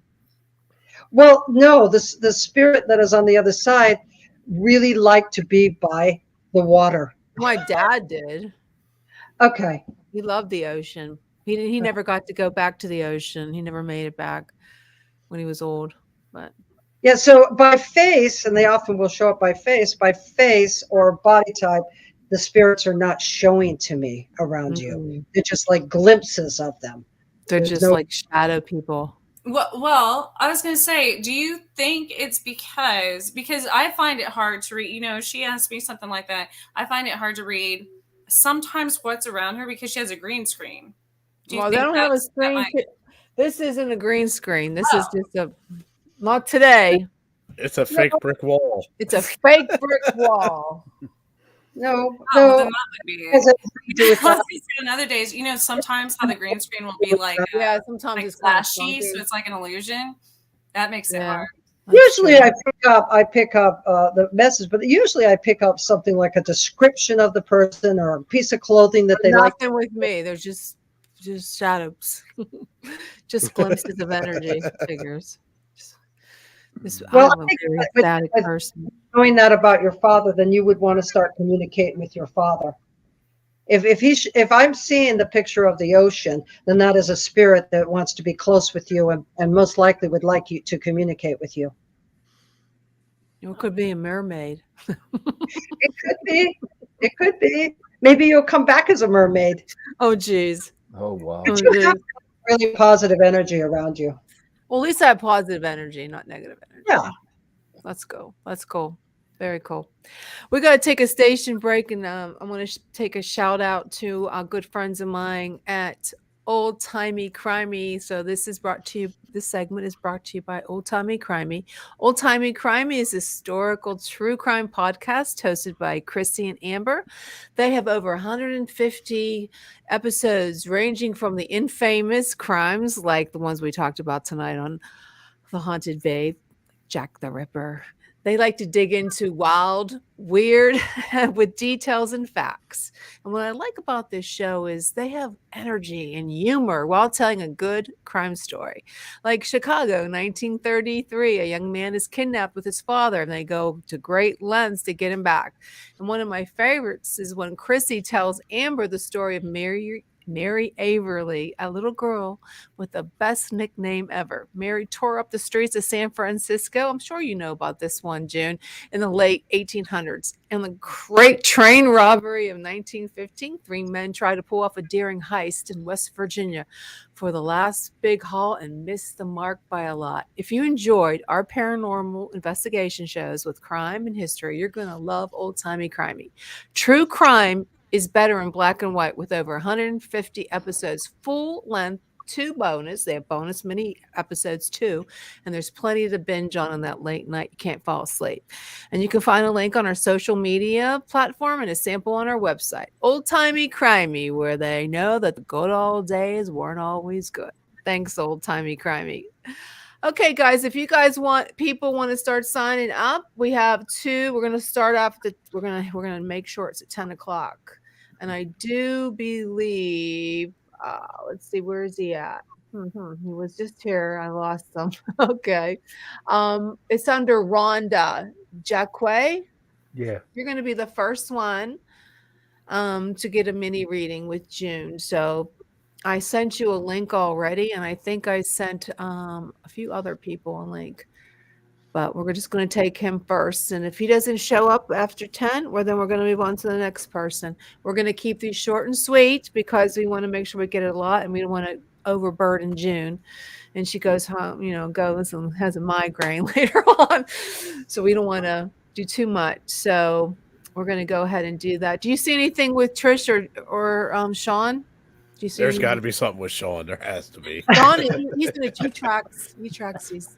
well, no, the spirit that is on the other side really liked to be by the water. My dad did. Okay. He loved the ocean. He never got to go back to the ocean. He never made it back when he was old. But Yeah, so by face, and they often will show up by face or body type, the spirits are not showing to me around you. They're just like glimpses of them. they're There's just no- like shadow people. Well, I was going to say, do you think it's because I find it hard to read, she asked me something like that. I find it hard to read sometimes what's around her because she has a green screen. Do you Well, they think don't have a that screen. might- This isn't a green screen. This is just not today. It's a fake brick wall. It's a fake brick wall. No, well, then no. that would be it. Has anything to do with I was that. gonna say on other days, sometimes how the green screen will be like, Yeah, sometimes like it's kind of flashy, so funky. it's like an illusion. That makes it Yeah. hard. That's Usually true. I pick up the message, but usually I pick up something like a description of the person or a piece of clothing that they like. Nothing with me. There's just shadows, just glimpses of energy figures. Well, I'm a I think very that- static but- person. Knowing that about your father, then you would want to start communicating with your father. If I'm seeing the picture of the ocean, then that is a spirit that wants to be close with you and most likely would like you to communicate with you. It could be a mermaid. It could be. It could be. Maybe you'll come back as a mermaid. Oh, geez. Oh wow. Oh, You geez. have really positive energy around you. Well, at least I have positive energy, not negative energy. Yeah. Let's go. That's cool. Very cool. We got to take a station break, and I'm going to take a shout out to our good friends of mine at Old Timey Crimey. So this segment is brought to you by Old Timey Crimey. Old Timey Crimey is a historical true crime podcast hosted by Christy and Amber. They have over 150 episodes ranging from the infamous crimes like the ones we talked about tonight on The Haunted Babe, Jack the Ripper. They like to dig into wild, weird, with details and facts. And what I like about this show is they have energy and humor while telling a good crime story. Like Chicago, 1933, a young man is kidnapped with his father, and they go to great lengths to get him back. And one of my favorites is when Chrissy tells Amber the story of Mary Averly, a little girl with the best nickname ever. Mary tore up the streets of San Francisco. I'm sure you know about this one, June, in the late 1800s. In the great train robbery of 1915, 3 men tried to pull off a daring heist in West Virginia for the last big haul and missed the mark by a lot. If you enjoyed our paranormal investigation shows with crime and history, you're going to love Old Timey Crimey. True crime is better in black and white with over 150 episodes, full length, 2 bonus. They have bonus mini episodes too. And there's plenty to binge on that late night. You can't fall asleep. And you can find a link on our social media platform and a sample on our website. Old Timey Crimey, where they know that the good old days weren't always good. Thanks, Old Timey Crimey. Okay, guys, if you guys want to start signing up, we have 2. We're gonna start off we're gonna make sure it's at 10 o'clock. And I do believe let's see, where is he at? He was just here. I lost him. Okay. It's under Rhonda Jacque. Yeah. You're gonna be the first one to get a mini reading with June. So I sent you a link already, and I think I sent a few other people a link. but we're just going to take him first. And if he doesn't show up after 10, then we're going to move on to the next person. We're going to keep these short and sweet because we want to make sure we get it a lot, and we don't want to overburden June. And she goes home, goes and has a migraine later on. So we don't want to do too much. So we're going to go ahead and do that. Do you see anything with Trish or Sean? Do you see There's got to be something with Sean. There has to be. Sean, he tracks these.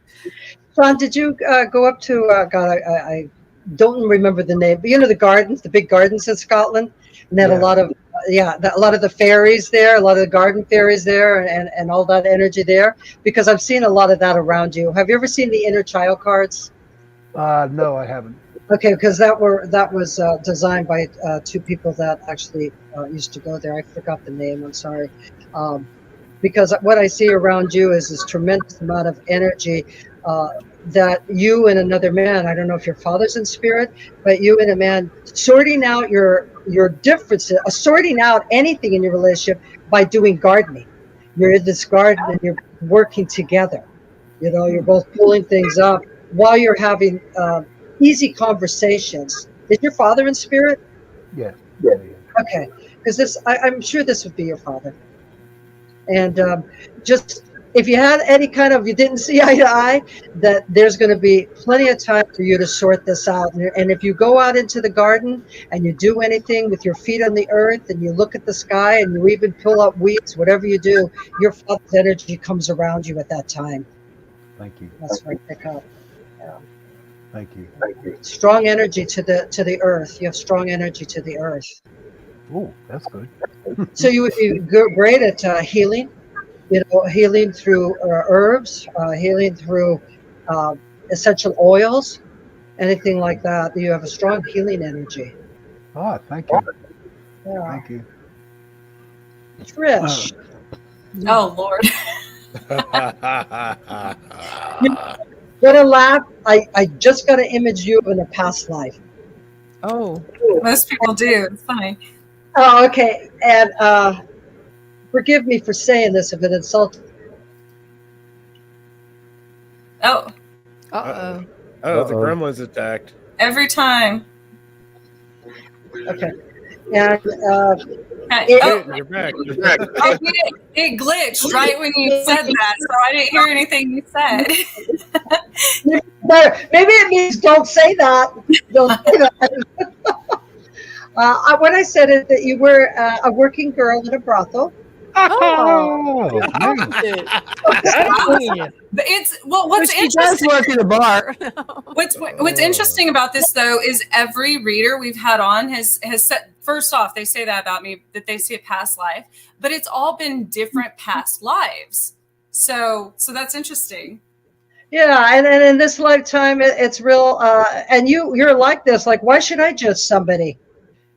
Sean, did you go up to God? I don't remember the name, but the gardens, the big gardens in Scotland, and then a lot of the fairies there, a lot of the garden fairies there, and all that energy there. Because I've seen a lot of that around you. Have you ever seen the inner child cards? No, I haven't. Okay, because that was designed by two people that actually used to go there. I forgot the name. I'm sorry. Because what I see around you is this tremendous amount of energy that you and another man, I don't know if your father's in spirit, but you and a man sorting out your differences, sorting out anything in your relationship by doing gardening. You're in this garden and you're working together. You're both pulling things up while you're having easy conversations. Is your father in spirit? Yeah. Okay, because I'm sure this would be your father. And just if you had any kind of, you didn't see eye to eye, that there's going to be plenty of time for you to sort this out. And if you go out into the garden and you do anything with your feet on the earth and you look at the sky and you even pull up weeds, whatever you do, your father's energy comes around you at that time. Thank you. That's what I pick up. Yeah. Thank you. Strong energy to the earth. You have strong energy to the earth. Oh, that's good. So you would be great at healing. Healing through herbs, healing through essential oils, anything like that. You have a strong healing energy. Oh, thank you. Yeah. Thank you. Trish. Oh, Lord. What a laugh. I just got an image of you in a past life. Oh. Most people do. It's funny. Oh, okay. And forgive me for saying this if it insults. Oh, Uh-oh. Oh, the gremlin's attacked. every time. Okay. And You're back. It glitched right when you said that, so I didn't hear anything you said. maybe it means don't say that. Don't say that. What I said is that you were a working girl in a brothel. Oh, nice. But what's She does interesting? work in a bar. What's interesting about this though is every reader we've had on has said, first off, they say that about me, that they see a past life, but it's all been different past lives. So that's interesting. Yeah, and in this lifetime, it's real. And you're like this. Like, why should I judge somebody?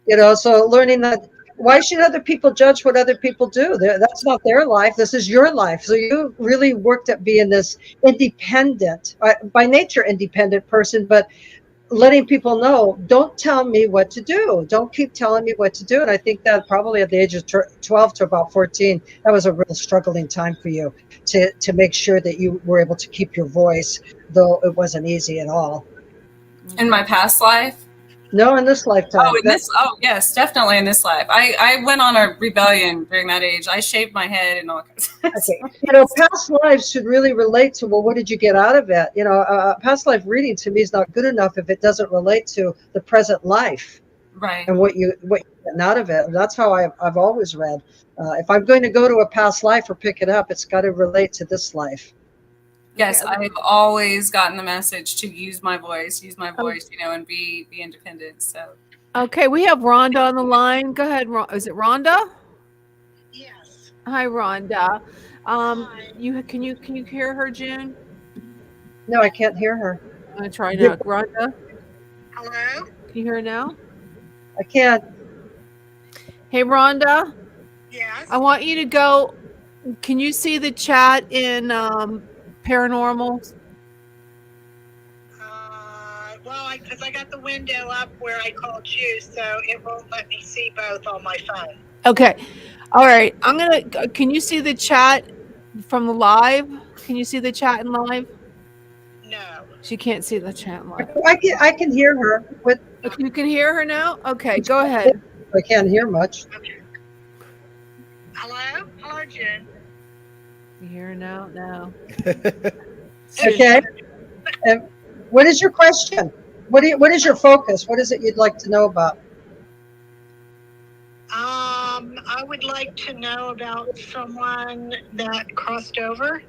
So learning that. Why should other people judge what other people do? That's not their life. This is your life. So you really worked at being this independent, by nature, independent person, but letting people know, don't tell me what to do. Don't keep telling me what to do. And I think that probably at the age of 12 to about 14, that was a real struggling time for you to make sure that you were able to keep your voice, though it wasn't easy at all. In my past life? No, in this lifetime. Yes, definitely in this life. I went on a rebellion during that age. I shaved my head and all kinds of Okay. Past lives should really relate to, well, what did you get out of it? Past life reading to me is not good enough if it doesn't relate to the present life. Right. And what you're getting out of it. And that's how I've always read. If I'm going to go to a past life or pick it up, it's got to relate to this life. Yes, I've always gotten the message to use my voice, and be independent. So. Okay, we have Rhonda on the line. Go ahead, is it Rhonda? Yes. Hi, Rhonda. Can you hear her, June? No, I can't hear her. I'm gonna try now. Rhonda, Hello? can you hear her now? I can't. Hey, Rhonda, Yes. I want you to go. Can you see the chat in paranormal? Because I got the window up where I called you, so it won't let me see both on my phone. Okay. All right. Can you see the chat from the live? Can you see the chat in live? No. She can't see the chat line. I can hear her. With You can hear her now? Okay, go ahead. I can't hear much. Okay. Hello? Hello, Jen. You hear her now? No. Okay. And what is your question? What is your focus? What is it you'd like to know about? I would like to know about someone that crossed over.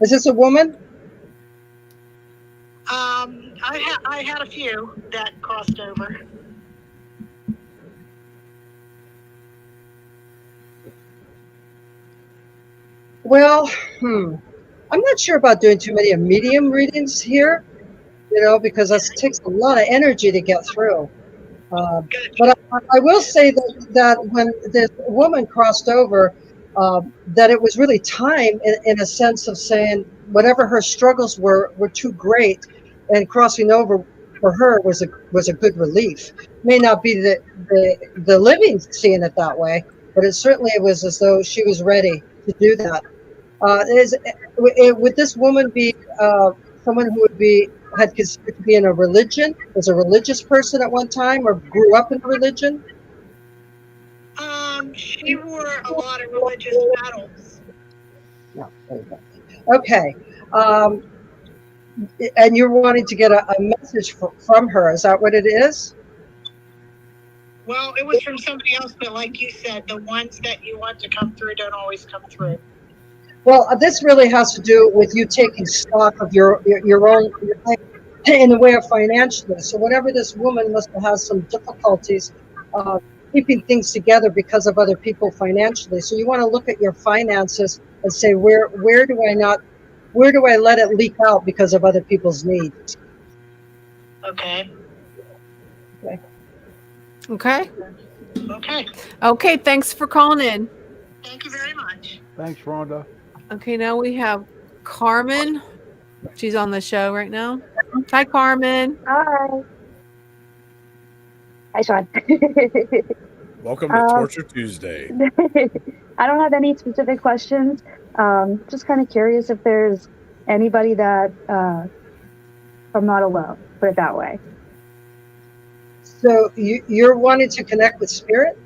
Is this a woman? I had a few that crossed over. Well, I'm not sure about doing too many medium readings here, because it takes a lot of energy to get through. But I will say that when this woman crossed over, that it was really time in a sense of saying whatever her struggles were too great, and crossing over for her was a good relief. May not be the living seeing it that way, but it certainly was as though she was ready to do that. Would this woman be someone who had considered to be in a religion, was a religious person at one time, or grew up in a religion? She wore a lot of religious medals. No. Okay. And you're wanting to get a message from her. Is that what it is? Well, it was from somebody else, but like you said, the ones that you want to come through don't always come through. Well, this really has to do with you taking stock of your own life in the way of financially. So whatever this woman must have had some difficulties keeping things together because of other people financially. So you want to look at your finances and say, where do I let it leak out because of other people's needs? Okay. Okay, thanks for calling in. Thank you very much. Thanks, Rhonda. Okay, now we have Carmen. She's on the show right now. Hi, Carmen. Hi. Hi, Sean. Welcome to Torture Tuesday. I don't have any specific questions. Just kind of curious if there's anybody that I'm not alone, put it that way. So you're wanting to connect with spirit?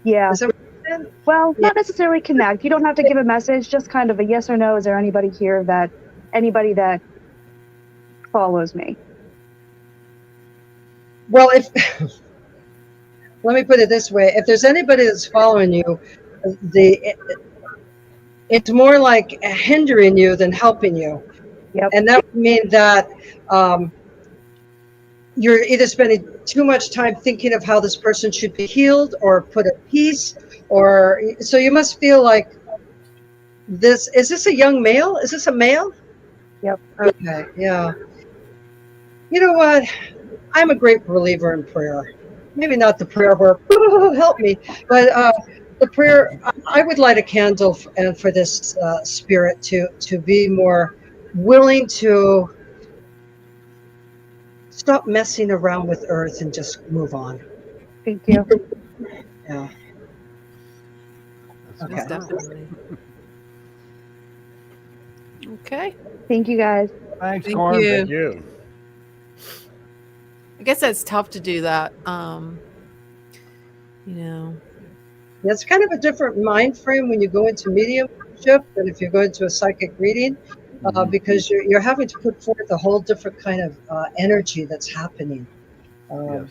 Yeah. Is that what you said? Well, not necessarily connect. You don't have to give a message, just kind of a yes or no. Is there anybody here anybody that follows me? Well, let me put it this way. If there's anybody that's following you, it's more like hindering you than helping you. Yep. And that would mean that you're either spending too much time thinking of how this person should be healed or put at peace, so you must feel like is this a young male? Is this a male? Yep. Okay, yeah. You know what? I'm a great believer in prayer. Maybe not the prayer where, help me, but the prayer, I would light a candle for this spirit to be more willing to stop messing around with Earth and just move on. Thank you. Yeah. Okay. Yes, definitely. Okay. Thank you, guys. Thanks, Thank Carmen. you. Thank you. I guess that's tough to do that. It's kind of a different mind frame when you go into mediumship than if you go into a psychic reading, because you're having to put forth a whole different kind of energy that's happening. Yes.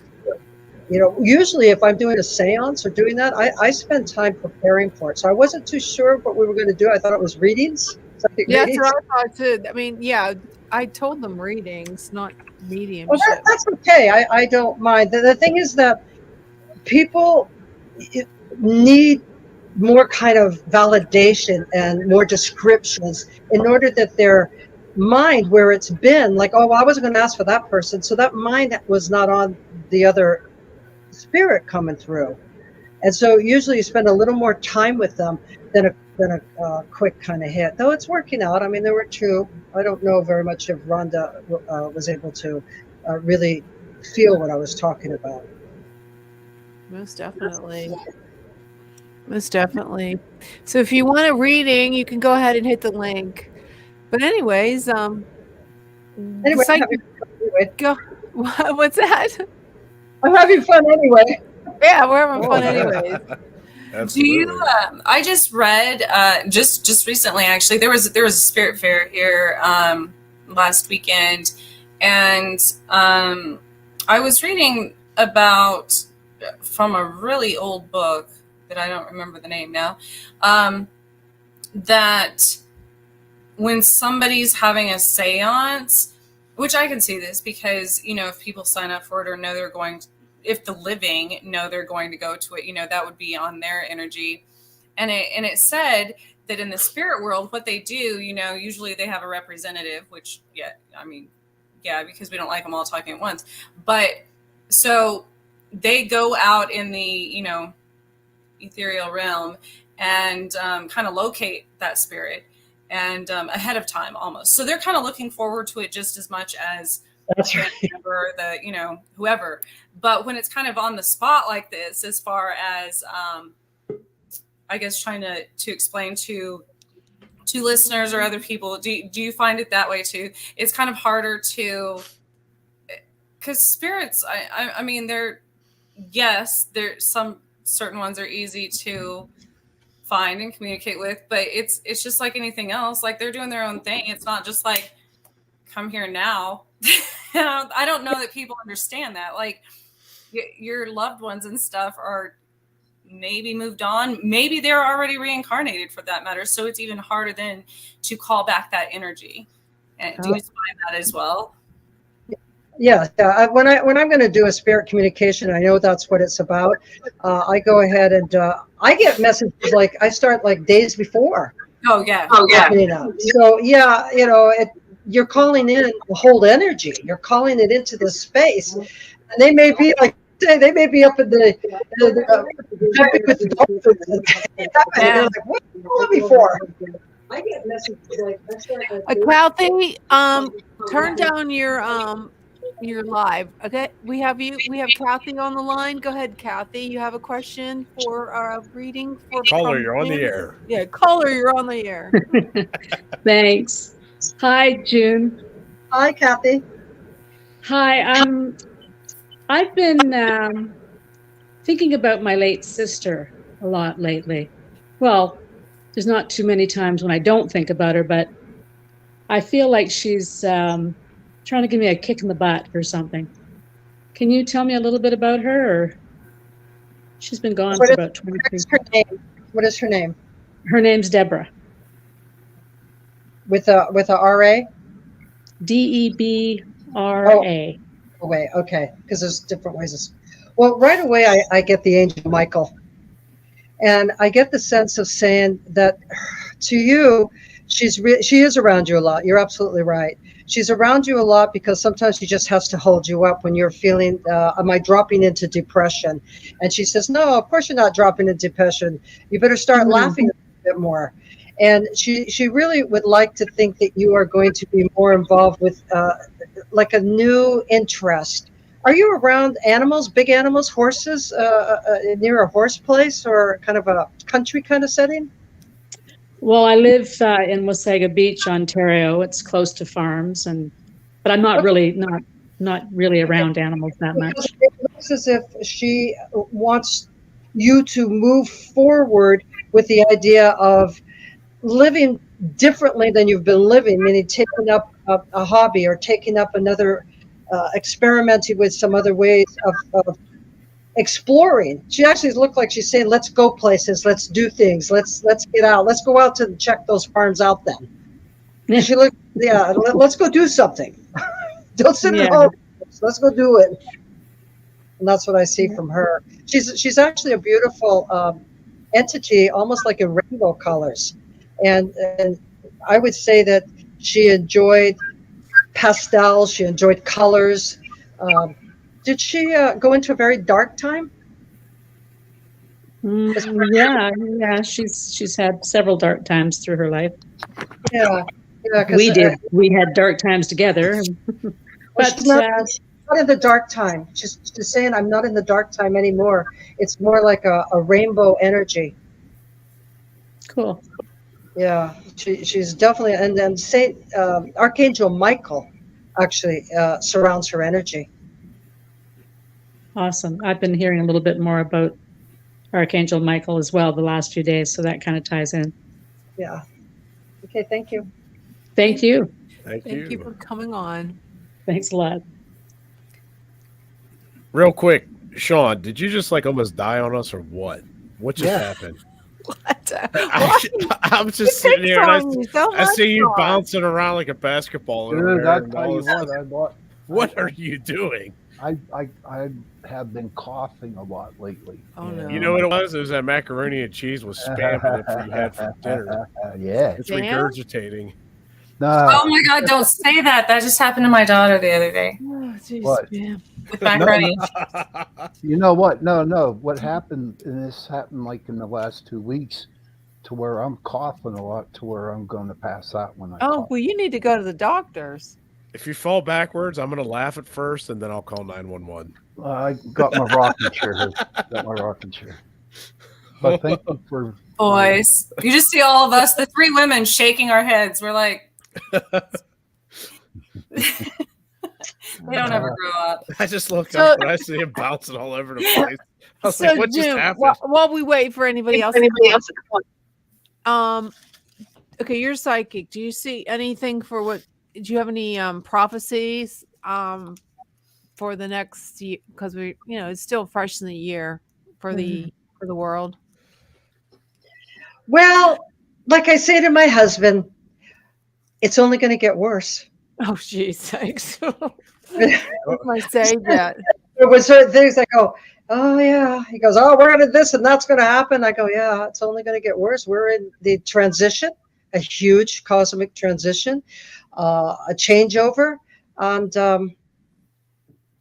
Usually if I'm doing a seance or doing that, I spend time preparing for it. So I wasn't too sure what we were going to do. I thought it was readings. Psychic Yeah, readings. that's what I thought too. I mean, yeah, I told them readings, not mediumship. Well, that's okay. I don't mind. The thing is that people need more kind of validation and more descriptions in order that their mind, where it's been like, oh, well, I wasn't going to ask for that person, so that mind was not on the other spirit coming through. And so usually you spend a little more time with them than a quick kind of hit, though it's working out. I mean, there were two. I don't know very much if Rhonda was able to really feel what I was talking about. Most definitely. Most definitely. So if you want a reading, you can go ahead and hit the link. But anyways, Anyway, Psych- I'm having fun anyway. Go. What's that? I'm having fun anyway. Yeah, we're having fun Oh, anyways. Do you? Absolutely. I just read just recently. Actually, there was a spirit fair here last weekend, and I was reading about from a really old book that I don't remember the name now. That when somebody's having a seance, which I can see this because, if people sign up for it or know they're going, if the living know they're going to go to it, that would be on their energy. And it said that in the spirit world, what they do, usually they have a representative, which, because we don't like them all talking at once. But so they go out in the, ethereal realm and kind of locate that spirit and ahead of time almost. So they're kind of looking forward to it just as much as That's right. or whoever. But when it's kind of on the spot like this, as far as I guess trying to explain to listeners or other people, do you find it that way too? It's kind of harder to, because spirits, I mean, they're some certain ones are easy to find and communicate with, but it's just like anything else. Like, they're doing their own thing. It's not just like, come here now. I don't know that people understand that. Like, your loved ones and stuff are maybe moved on. Maybe they're already reincarnated, for that matter. So it's even harder then to call back that energy. And do you find that as well? Yeah. When I'm going to do a spirit communication, I know that's what it's about. I go ahead and I get messages like I start like days before. Oh yeah. So yeah, you're calling in the whole energy. You're calling it into this space, and they may be like. They may be up in the jumping with the dolphins. They're like, what are you calling me for? I get messages like Kathy, turn down your live. Okay, we have Kathy on the line. Go ahead, Kathy. You have a question for our reading for Caller, you're on the air. Yeah, caller, you're on the air. Thanks. Hi, June. Hi, Kathy. Hi. I've been thinking about my late sister a lot lately. Well, there's not too many times when I don't think about her, but I feel like she's trying to give me a kick in the butt or something. Can you tell me a little bit about her? Or she's been gone for about 20 years. What is her name? Her name's Deborah. With a R-A? D-E-B-R-A. Away, okay, because there's different ways. Well, right away, I get the angel Michael, and I get the sense of saying that to you, she is around you a lot. You're absolutely right. She's around you a lot because sometimes she just has to hold you up when you're feeling, am I dropping into depression? And she says, no, of course you're not dropping into depression. You better start laughing a bit more. And she really would like to think that you are going to be more involved with like a new interest. Are you around animals, big animals, horses, near a horse place or kind of a country kind of setting? Well, I live in Wasaga Beach, Ontario. It's close to farms, but I'm not really not really around animals that much. It looks as if she wants you to move forward with the idea of living differently than you've been living, meaning taking up a hobby or taking up another, experimenting with some other ways of exploring. She actually looked like she's saying, let's go places, let's do things, let's get out, let's go out to check those farms out then. Yeah. She looked, let's go do something. Don't sit at home. Let's go do it. And that's what I see from her. She's actually a beautiful entity, almost like in rainbow colors. And I would say that she enjoyed pastels. She enjoyed colors. Did she go into a very dark time? Yeah. She's had several dark times through her life. Yeah. We had dark times together. But she's not in the dark time. She's saying, I'm not in the dark time anymore. It's more like a rainbow energy. Cool. Yeah, she's definitely, and then Archangel Michael actually surrounds her energy. Awesome. I've been hearing a little bit more about Archangel Michael as well the last few days, so that kind of ties in. Yeah. Okay, thank you. Thank you. Thank Thank you you. for coming on. Thanks a lot. Real quick, Sean, did you just like almost die on us or what? What just Yeah. happened? What? I'm just It sitting picks here and on you so I much, see you Sean. bouncing around like a basketball over Dude, there. I and tell all you this- what, what are you doing? I have been coughing a lot lately. Oh, no. You know what it was? It was that macaroni and cheese with spam in it that you had for dinner. Yeah. It's Spam? regurgitating. No. Oh my God, don't say that. That just happened to my daughter the other day Oh, geez, What? man. with macaroni. You know what? No. What happened, and this happened like in the last 2 weeks, to where I'm coughing a lot, to where I'm going to pass out when I Oh, cough. well, you need to go to the doctors. If you fall backwards, I'm going to laugh at first and then I'll call 911. I got my rocking chair. But thank you for Boys, you just see all of us, the three women, shaking our heads. We're like, they don't ever grow up. I just look So- up and I see him bouncing all over the place. I was So, like, what just June, happened? while we wait for anybody else, okay, you're psychic. Do you see anything for what? Do you have any prophecies for the next year? Because it's still fresh in the year for the world. Well, like I say to my husband, it's only going to get worse. Oh, geez, sakes! If I say that, There was certain things I go, oh yeah. He goes, oh, we're going to this and that's going to happen. I go, yeah, it's only going to get worse. We're in the transition, a huge cosmic transition, a changeover. And,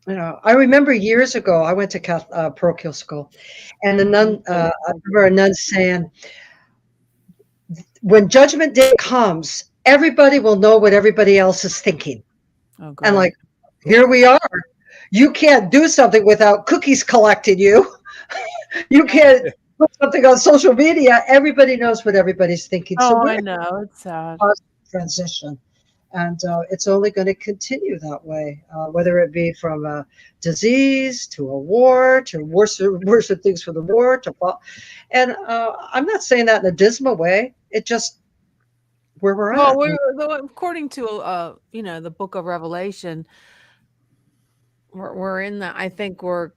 I remember years ago, I went to parochial school, and a nun, I remember a nun saying, when judgment day comes, everybody will know what everybody else is thinking. oh, And like, here we are. You can't do something without cookies collecting you. You can't put something on social media. Everybody knows what everybody's thinking. So oh, we're I in know it's sad. a transition. And it's only going to continue that way, whether it be from a disease to a war to worse things for the war. And I'm not saying that in a dismal way. It just where we're at. Well, according to the Book of Revelation, we're in that. I think we're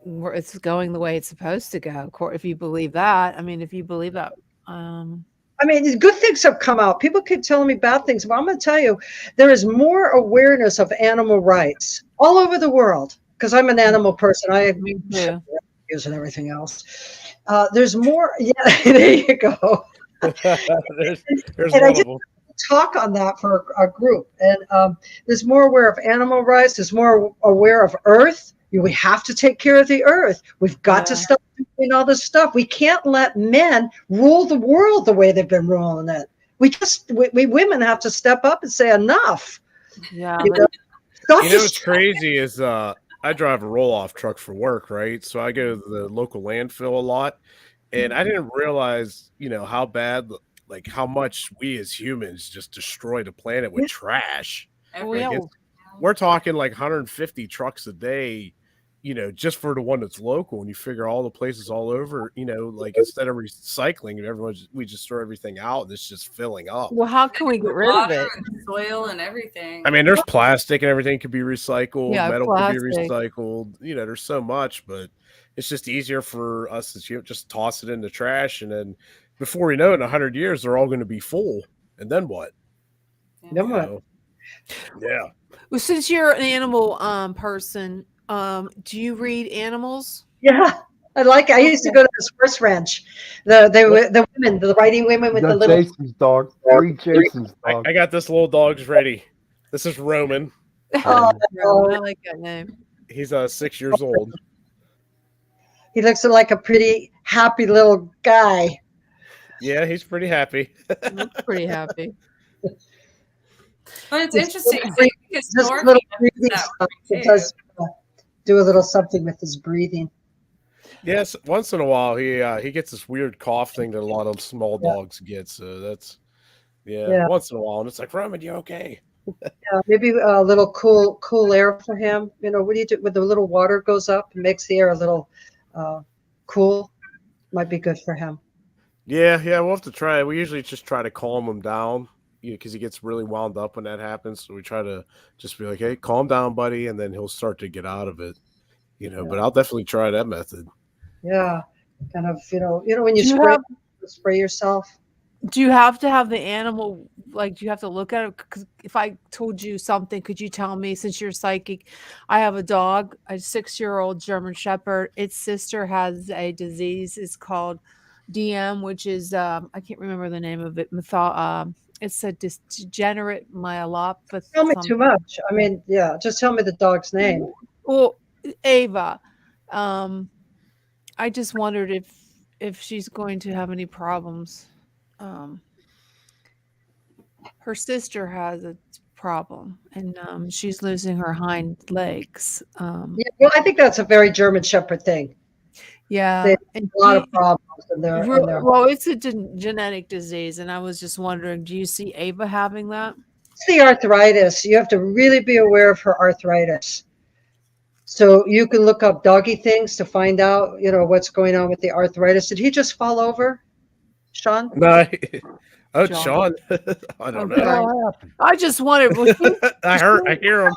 it's going the way it's supposed to go. If you believe that, I mean, if you believe that. I mean, good things have come out. People keep telling me bad things, but I'm going to tell you, there is more awareness of animal rights all over the world. Because I'm an animal person, I Me too. and everything else. There's more. Yeah, there you go. there's And one I of just them. talk on that for our group. And there's more aware of animal rights. There's more aware of Earth. We have to take care of the Earth. We've got to stop doing all this stuff. We can't let men rule the world the way they've been ruling it. We women have to step up and say enough. Yeah. What's crazy is I drive a roll-off truck for work, right? So I go to the local landfill a lot, and I didn't realize, how bad, like how much we as humans just destroy the planet with trash. We're talking like 150 trucks a day, just for the one that's local. And you figure all the places all over, like instead of recycling and we just throw everything out and it's just filling up. Well, how can we get rid of it? And soil and everything. I mean, there's plastic and everything could be recycled. Yeah, metal could be plastic. recycled. There's so much, but it's just easier for us to just toss it in the trash. And then before we know it, in 100 years, they're all going to be full. And then what? Then what? Yeah. Well, since you're an animal person, do you read animals? Yeah. I used to go to this horse ranch. The women, the riding women with the little Jason's dog. Read Jason's dog. I got this little dog's ready. This is Roman. Oh, I like that name. He's 6 years old. he looks like a pretty happy little guy. Yeah, he's pretty happy. I'm pretty happy. But it's interesting because Just Dorothy little does breathing that stuff. too. It does do a little something with his breathing. Yes, once in a while he gets this weird cough thing that a lot of small dogs get. So that's once in a while, and it's like, Roman, you okay? Maybe a little cool air for him. What do you do when the little water goes up and makes the air a little cool? Might be good for him. Yeah, we'll have to try it. We usually just try to calm him down, because he gets really wound up when that happens. So we try to just be like, "Hey, calm down, buddy," and then he'll start to get out of it. But Yeah. I'll definitely try that method. Yeah. Kind of, when you Do you have spray yourself. do you have to have the animal, like, do you have to look at it? Because if I told you something, could you tell me, since you're psychic? I have a dog, a 6-year-old German Shepherd. Its sister has a disease. It's called DM, which is, I can't remember the name of it. It's a degenerate myelopathy. Tell me too much. I mean, yeah, just tell me the dog's name. Well, Ava. I just wondered if she's going to have any problems. Um, her sister has a problem, and she's losing her hind legs. Yeah, well, I think that's a very German Shepherd thing. Yeah, They have and a lot of problems in their. well, it's a genetic disease, and I was just wondering, do you see Ava having that? It's the arthritis. You have to really be aware of her arthritis. So you can look up doggy things to find out, what's going on with the arthritis. Did he just fall over, Sean? No, oh, John. Sean. I don't Okay. know. I just wondered. I hear him.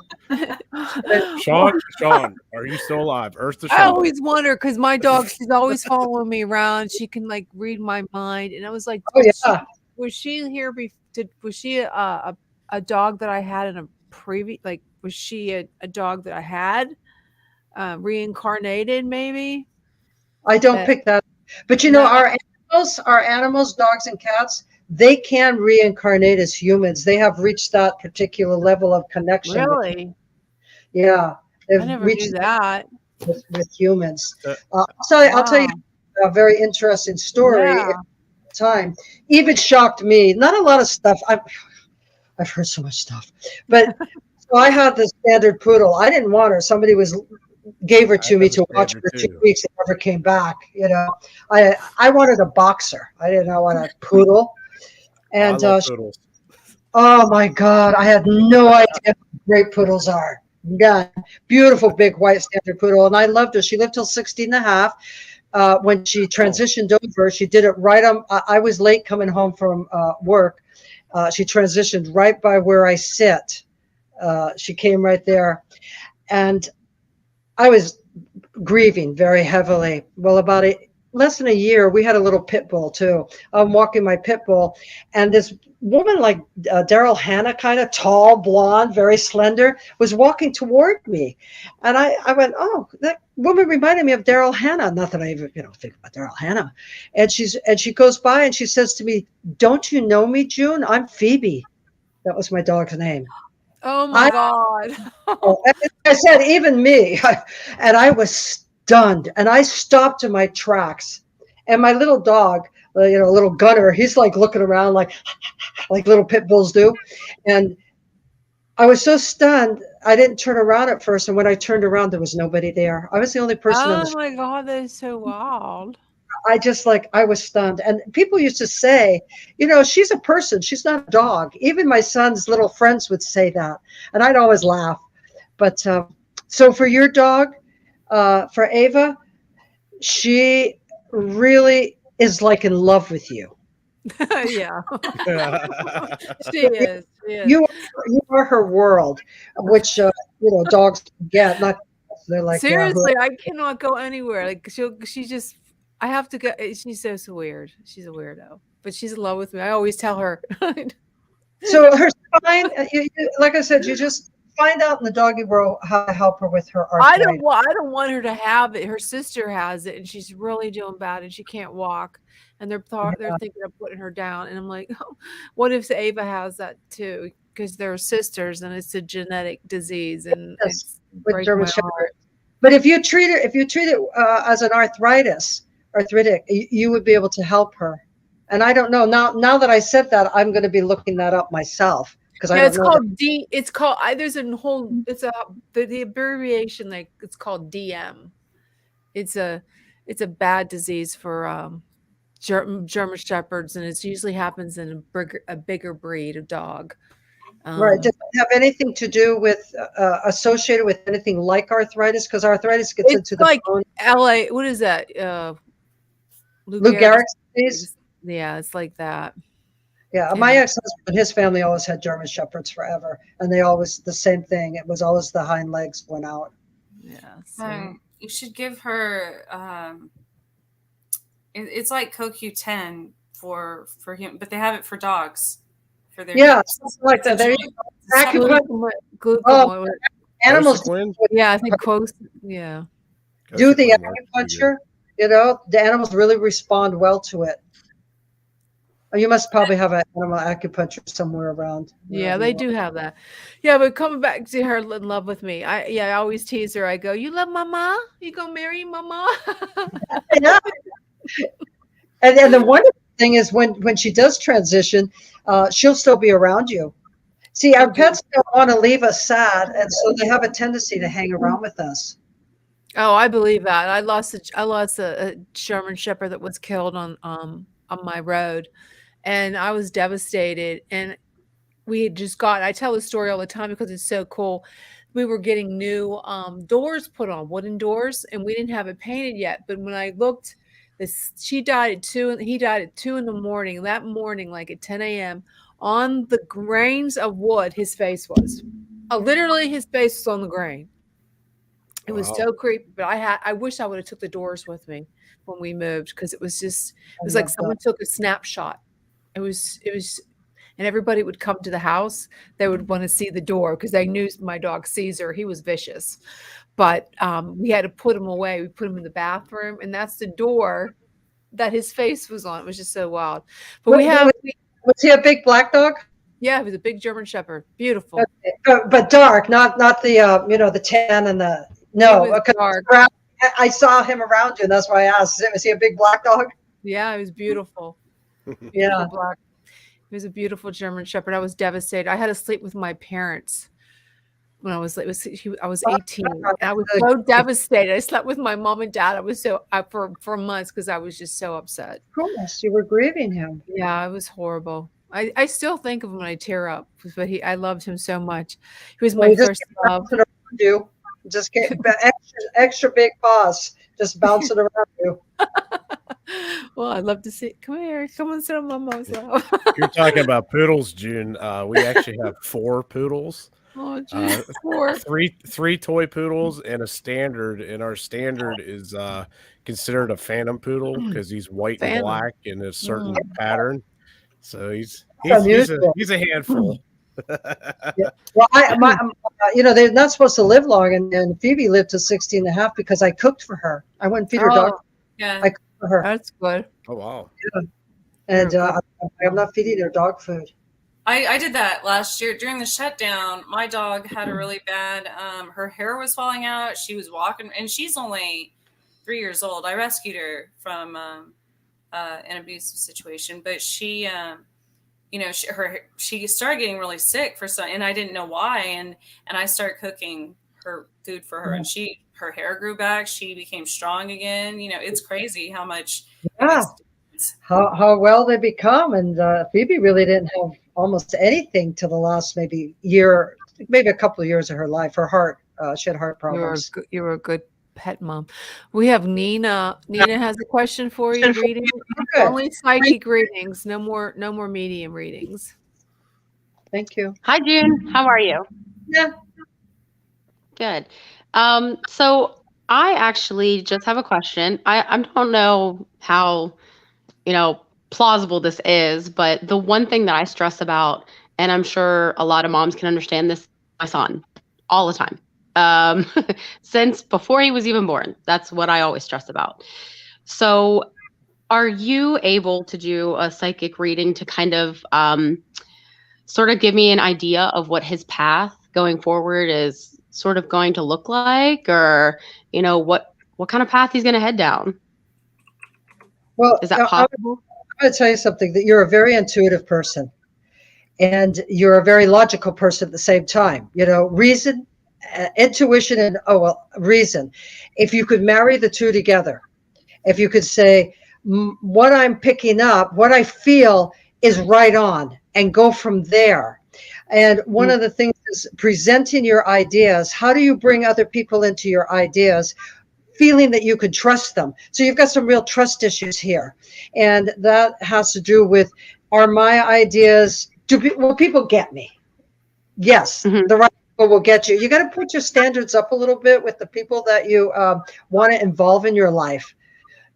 Sean, are you still alive? Earth to I Sean. always wonder, because my dog, she's always following me around. She can like read my mind, and I was like, oh yeah, was she here? Was she a dog that I had in a previous? Like, was she a dog that I had reincarnated? Maybe. I don't pick that. But No. our animals, dogs and cats, they can reincarnate as humans. They have reached that particular level of connection. Really? Yeah, they've I never reached knew that. with humans. Wow. I'll tell you a very interesting story. Yeah. Time even shocked me. Not a lot of stuff. I've heard so much stuff, but so I had this standard poodle. I didn't want her. Somebody gave her to me to watch for 2 weeks and never came back. I wanted a boxer. I didn't know what a poodle. And I love poodles. oh my God, I had no idea how great poodles are. None. Beautiful big white standard poodle, and I loved her. She lived till 60 and a half. When she transitioned over, she did it right on. I was late coming home from work. She transitioned right by where I sit. She came right there, and I was grieving very heavily. Well, about less than a year, we had a little pit bull too. I'm walking my pit bull, and this woman, like Daryl Hannah, kind of tall, blonde, very slender, was walking toward me, and I went, "Oh, that woman reminded me of Daryl Hannah." Not that I even think about Daryl Hannah. And she goes by and she says to me, "Don't you know me, June? I'm Phoebe." That was my dog's name. Oh my God. I said, even me. And I was stunned. And I stopped in my tracks. And my little dog, little Gunner, he's like looking around like little pit bulls do. And I was so stunned, I didn't turn around at first. And when I turned around, there was nobody there. I was the only person on the Oh my God, that is so wild. I was stunned. And people used to say, she's a person. She's not a dog. Even my son's little friends would say that. And I'd always laugh. But so for your dog, for Ava, she really is like in love with you. Yeah. She is. You are her world, which, dogs get. Not they're like, seriously, I cannot go anywhere. Like she just, I have to go. She's so weird. She's a weirdo, but she's in love with me. I always tell her. So her spine, like I said, you just find out in the doggy world how to help her with her arthritis. I don't want her to have it. Her sister has it, and she's really doing bad, and she can't walk. And they're thinking of putting her down. And I'm like, oh, what if Ava has that too? Because they're sisters, and it's a genetic disease, and it's with German Shepherd. But if you treat it as an arthritic, you would be able to help her. And I don't know now that I said that, I'm going to be looking that up myself because it's called D. It's called there's a whole. It's the abbreviation, like it's called DM. It's a bad disease for German Shepherds, and it usually happens in a bigger breed of dog. Right. Does it have anything to do with associated with anything like arthritis? Because arthritis gets It's into the like bone. LA. What is that? Lou Lou Gehrig's Gehrig's disease? Yeah, it's like that. Yeah, And my ex-husband and his family always had German Shepherds forever, and they always the same thing. It was always the hind legs went out. yeah. You should give her. It's like CoQ10 for him, but they have it for dogs for their Yeah, hips. something like that. There you go. Acupuncture. Oh, animals Yeah, I think close. Yeah. do the acupuncture. You know, the animals really respond well to it. Oh, you must probably have an animal acupuncture somewhere around. Yeah, they do have that. Yeah, but coming back to her in love with me, I always tease her. I go, "You love Mama? You gonna marry Mama?" Yeah. And the wonderful thing is when she does transition, she'll still be around you. See, our pets don't want to leave us sad, and so they have a tendency to hang around with us. Oh, I believe that. I lost a German Shepherd that was killed on my road, and I was devastated. And we had just got. I tell the story all the time because it's so cool. We were getting new doors put on, wooden doors, and we didn't have it painted yet. But when I looked, she died at 2, and he died at 2 in the morning. That morning, like at 10 a.m., on the grains of wood, his face was. Literally, his face was on the grain. It was so creepy, but I wish I would have took the doors with me when we moved, because it was like someone took a snapshot. It was, and everybody would come to the house. They would want to see the door because they knew my dog Caesar. He was vicious, but we had to put him away. We put him in the bathroom, and that's the door that his face was on. It was just so wild. But was he a big black dog? Yeah, he was a big German Shepherd. Beautiful. Okay. But dark, not the the tan and the dark. I saw him around you, and that's why I asked. Was he a big black dog? Yeah, he was beautiful. Yeah, black. He was a beautiful German Shepherd. I was devastated. I had to sleep with my parents when I was 18. I was so devastated. I slept with my mom and dad. I was so for months because I was just so upset. Of course, you were grieving him. Yeah, it was horrible. I still think of him when I tear up, but I loved him so much. He was my first love. You just get extra big paws, just bouncing around you. Well, I'd love to see. Come here, come and sit on Mama's lap. You're talking about poodles, June. We actually have 4 poodles. Oh, geez, 4. Three toy poodles and a standard, and our standard is considered a phantom poodle because he's white and black in a certain pattern. So he's a handful. Yeah. Well, they're not supposed to live long, and Phoebe lived to 16 and a half because I cooked for her. I wouldn't feed her dog. Yeah, I cooked for her. That's good. Oh wow. Yeah. And I'm not feeding her dog food. I did that last year during the shutdown. My dog had a really bad. Her hair was falling out. She was walking, and she's only 3 years old. I rescued her from an abusive situation, but she started getting really sick and I didn't know why. And I started cooking her food for her, and her hair grew back. She became strong again. It's crazy how much. Yeah. How well they become. And Phoebe really didn't have almost anything till the last maybe a couple of years of her life. Her heart, she had heart problems. You were a good pet mom. We have Nina. Nina has a question for you. Reading only psychic readings. No more medium readings. Thank you. Hi, June. How are you? Yeah. Good. So I actually just have a question. I don't know how, plausible this is, but the one thing that I stress about, and I'm sure a lot of moms can understand this, my son, all the time. Since before he was even born. That's what I always stress about. So are you able to do a psychic reading to kind of sort of give me an idea of what his path going forward is sort of going to look like, or, what kind of path he's going to head down? Well, is that possible? I'm going to tell you something, that you're a very intuitive person, and you're a very logical person at the same time. Reason, intuition, and reason. If you could marry the two together, if you could say, what I'm picking up, what I feel is right on, and go from there. And one of the things is presenting your ideas. How do you bring other people into your ideas, feeling that you could trust them? So you've got some real trust issues here. And that has to do with, are my ideas, will people get me? Yes, the right people will get you. You got to put your standards up a little bit with the people that you want to involve in your life.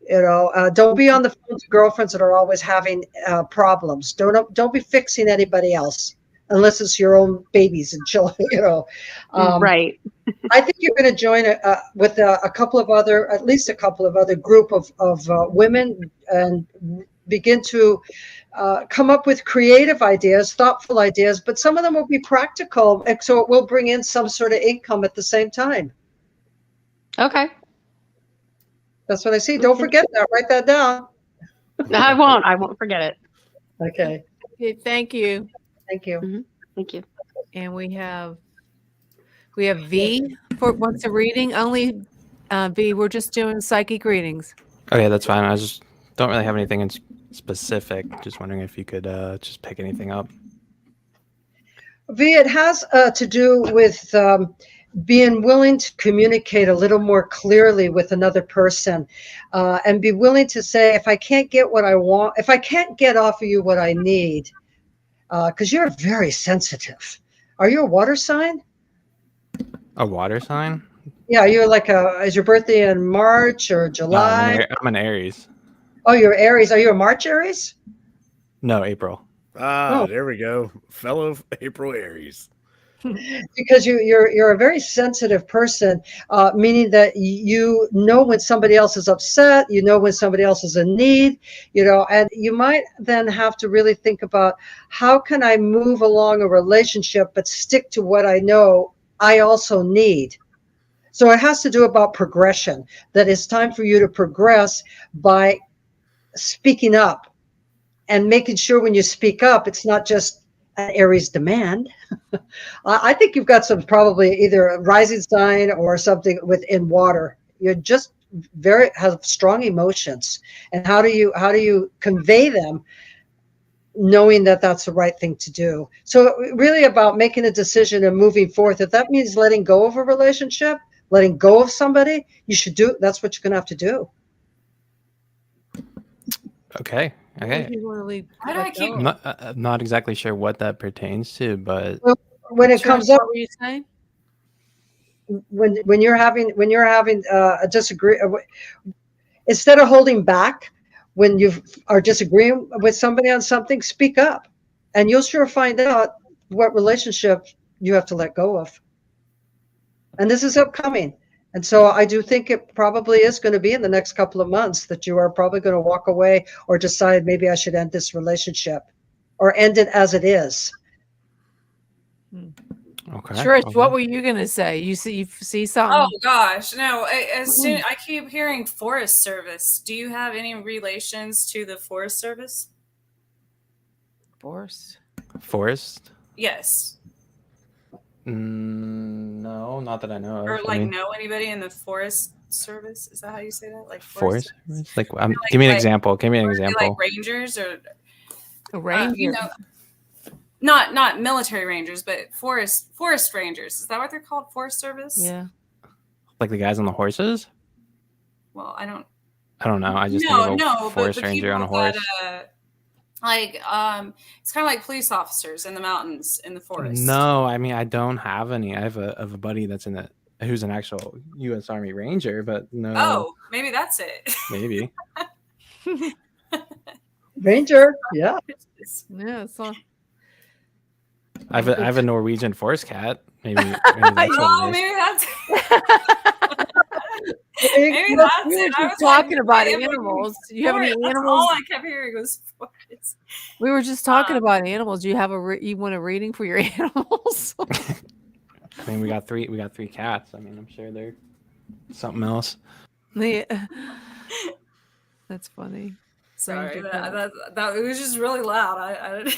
Don't be on the phone to girlfriends that are always having problems. Don't be fixing anybody else unless it's your own babies and children. Right. I think you're going to join with a couple of other, at least a couple of other group of women, and begin to come up with creative ideas, thoughtful ideas, but some of them will be practical, and so it will bring in some sort of income at the same time. Okay. That's what I see. Don't forget that. Write that down. I won't forget it. Okay. Okay, thank you. Thank you. Thank you. And we have V for what's a reading. Only V, we're just doing psychic readings. Okay, that's fine. I just don't really have anything in specific. Just wondering if you could just pick anything up. V, it has to do with being willing to communicate a little more clearly with another person, and be willing to say, if I can't get what I want, if I can't get off of you what I need, because you're very sensitive. Are you a water sign? A water sign? Yeah, you're like is your birthday in March or July? No, I'm an Aries. Oh, you're Aries. Are you a March Aries? No, April. There we go. Fellow April Aries. Because you're a very sensitive person, meaning that you know when somebody else is upset, you know when somebody else is in need, and you might then have to really think about, how can I move along a relationship but stick to what I know I also need? So it has to do about progression, that it's time for you to progress by speaking up and making sure when you speak up, it's not just an Aries demand. I think you've got some, probably either a rising sign or something within water. You're just have strong emotions. And how do you convey them, knowing that that's the right thing to do? So really about making a decision and moving forth. If that means letting go of a relationship, letting go of somebody, that's what you're going to have to do. Okay. Why do I keep? I'm not exactly sure what that pertains to, but when it comes up, what were you saying? When you're having a disagreement, instead of holding back, when you are disagreeing with somebody on something, speak up, and you'll sure find out what relationship you have to let go of. And this is upcoming. And so I do think it probably is going to be in the next couple of months that you are probably going to walk away or decide, maybe I should end this relationship or end it as it is. okay. Trish, what were you going to say? You see something? Oh gosh, no. I keep hearing Forest Service. Do you have any relations to the Forest Service? Forest? Yes. No, not that I know of. Or know anybody in the Forest Service? Is that how you say that? Like Forest Service? Give me an example. Give me an example. Like rangers or a ranger? Not military rangers, but forest rangers. Is that what they're called? Forest Service? Yeah. Like the guys on the horses? Well, I don't know. I just think of a forest ranger on a horse. It's kind of like police officers in the mountains in the forest. No, I mean, I don't have any. I have a buddy that's who's an actual U.S. Army Ranger, but no. Oh, maybe that's it. Maybe. Ranger, yeah. Yeah, it's all... I have a Norwegian forest cat. Maybe that's what it is. Maybe that's we were just talking about animals. Do you have any animals? All I kept hearing was forest. We were just talking about animals. Do you have you want a reading for your animals? I mean, we got three cats. I mean, I'm sure they're something else. Yeah. That's funny. Sorry, that it was just really loud. I didn't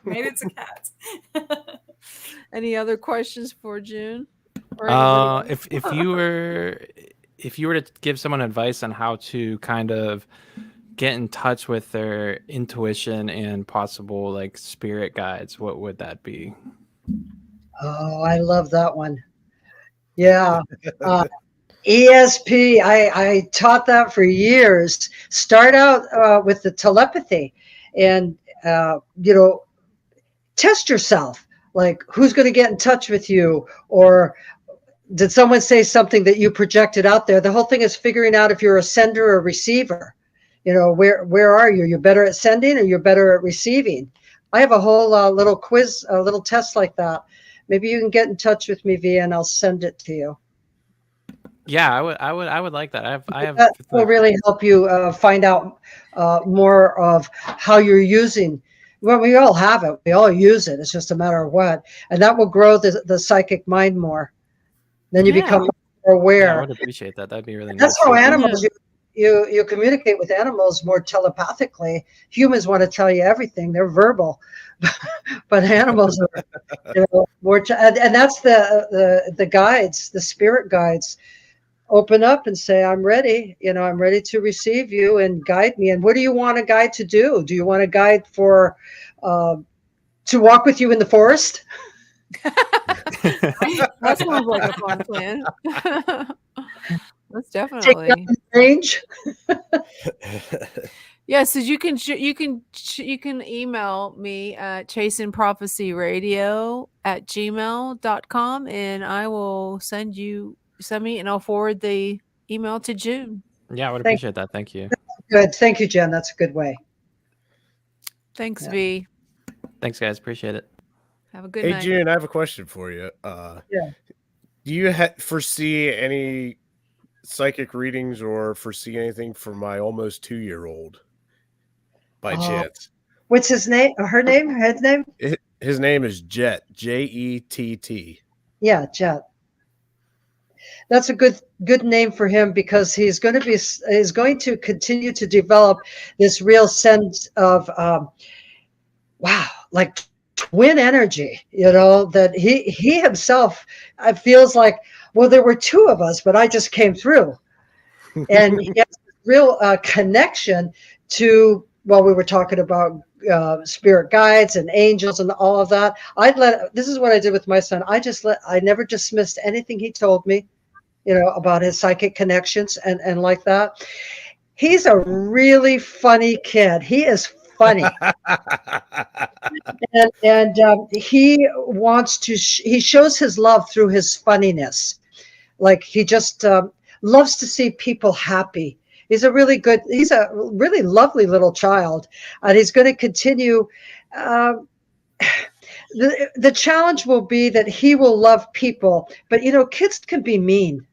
maybe it's a cat. Any other questions for June? If you were to give someone advice on how to kind of get in touch with their intuition and possible like spirit guides, what would that be? Oh, I love that one. Yeah. ESP, I taught that for years. Start out with the telepathy and, test yourself. Like, who's going to get in touch with you? Or did someone say something that you projected out there? The whole thing is figuring out if you're a sender or a receiver. Where are you? You're better at sending or you're better at receiving? I have a whole little quiz, a little test like that. Maybe you can get in touch with me, Via, and I'll send it to you. Yeah, I would like that. I have That will really help you find out more of how you're using. Well, we all have it. We all use it. It's just a matter of what. And that will grow the psychic mind more. Then you become more aware. Yeah, I would appreciate that. That'd be really nice. That's how animals, you communicate with animals more telepathically. Humans want to tell you everything. They're verbal. But animals are more, and that's the guides, the spirit guides. Open up and say, I'm ready. I'm ready to receive you and guide me. And what do you want a guide to do? Do you want a guide for to walk with you in the forest? That sounds like a fun plan. That's definitely Take range. Yeah, so you can email me at chasingprophecyradio@gmail.com and I will send me and I'll forward the email to June. Yeah, I would appreciate that. Thank you. Good. Thank you, Jen. That's a good way. Thanks, V. Thanks, guys. Appreciate it. Have a good Hey, night. June, I have a question for you. Yeah. Do you foresee any psychic readings or foresee anything for my almost 2-year-old by chance? What's his name? Her name? His name? His name is Jet. Jett. Yeah, Jet. That's a good name for him because he's going to continue to develop this real sense of like twin energy. That he himself feels like, well, there were two of us, but I just came through, and he has this real connection to. Well, we were talking about spirit guides and angels and all of that. This is what I did with my son. I never dismissed anything he told me, about his psychic connections and like that. He's a really funny kid. He is funny. and he wants to, he shows his love through his funniness. Like he just loves to see people happy. He's a really lovely little child, and he's going to continue. The challenge will be that he will love people, but kids can be mean.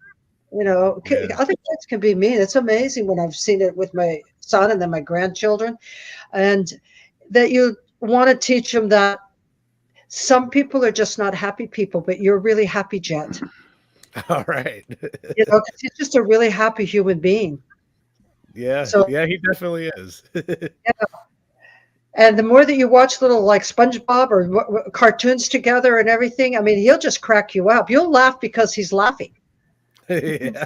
Other kids can be mean. It's amazing when I've seen it with my son and then my grandchildren, and that you want to teach them that some people are just not happy people, but you're really happy, Jet. All right. He's just a really happy human being. Yeah, he definitely is. Yeah. And the more that you watch little like SpongeBob or cartoons together and everything, I mean, he'll just crack you up. You'll laugh because he's laughing. Yeah,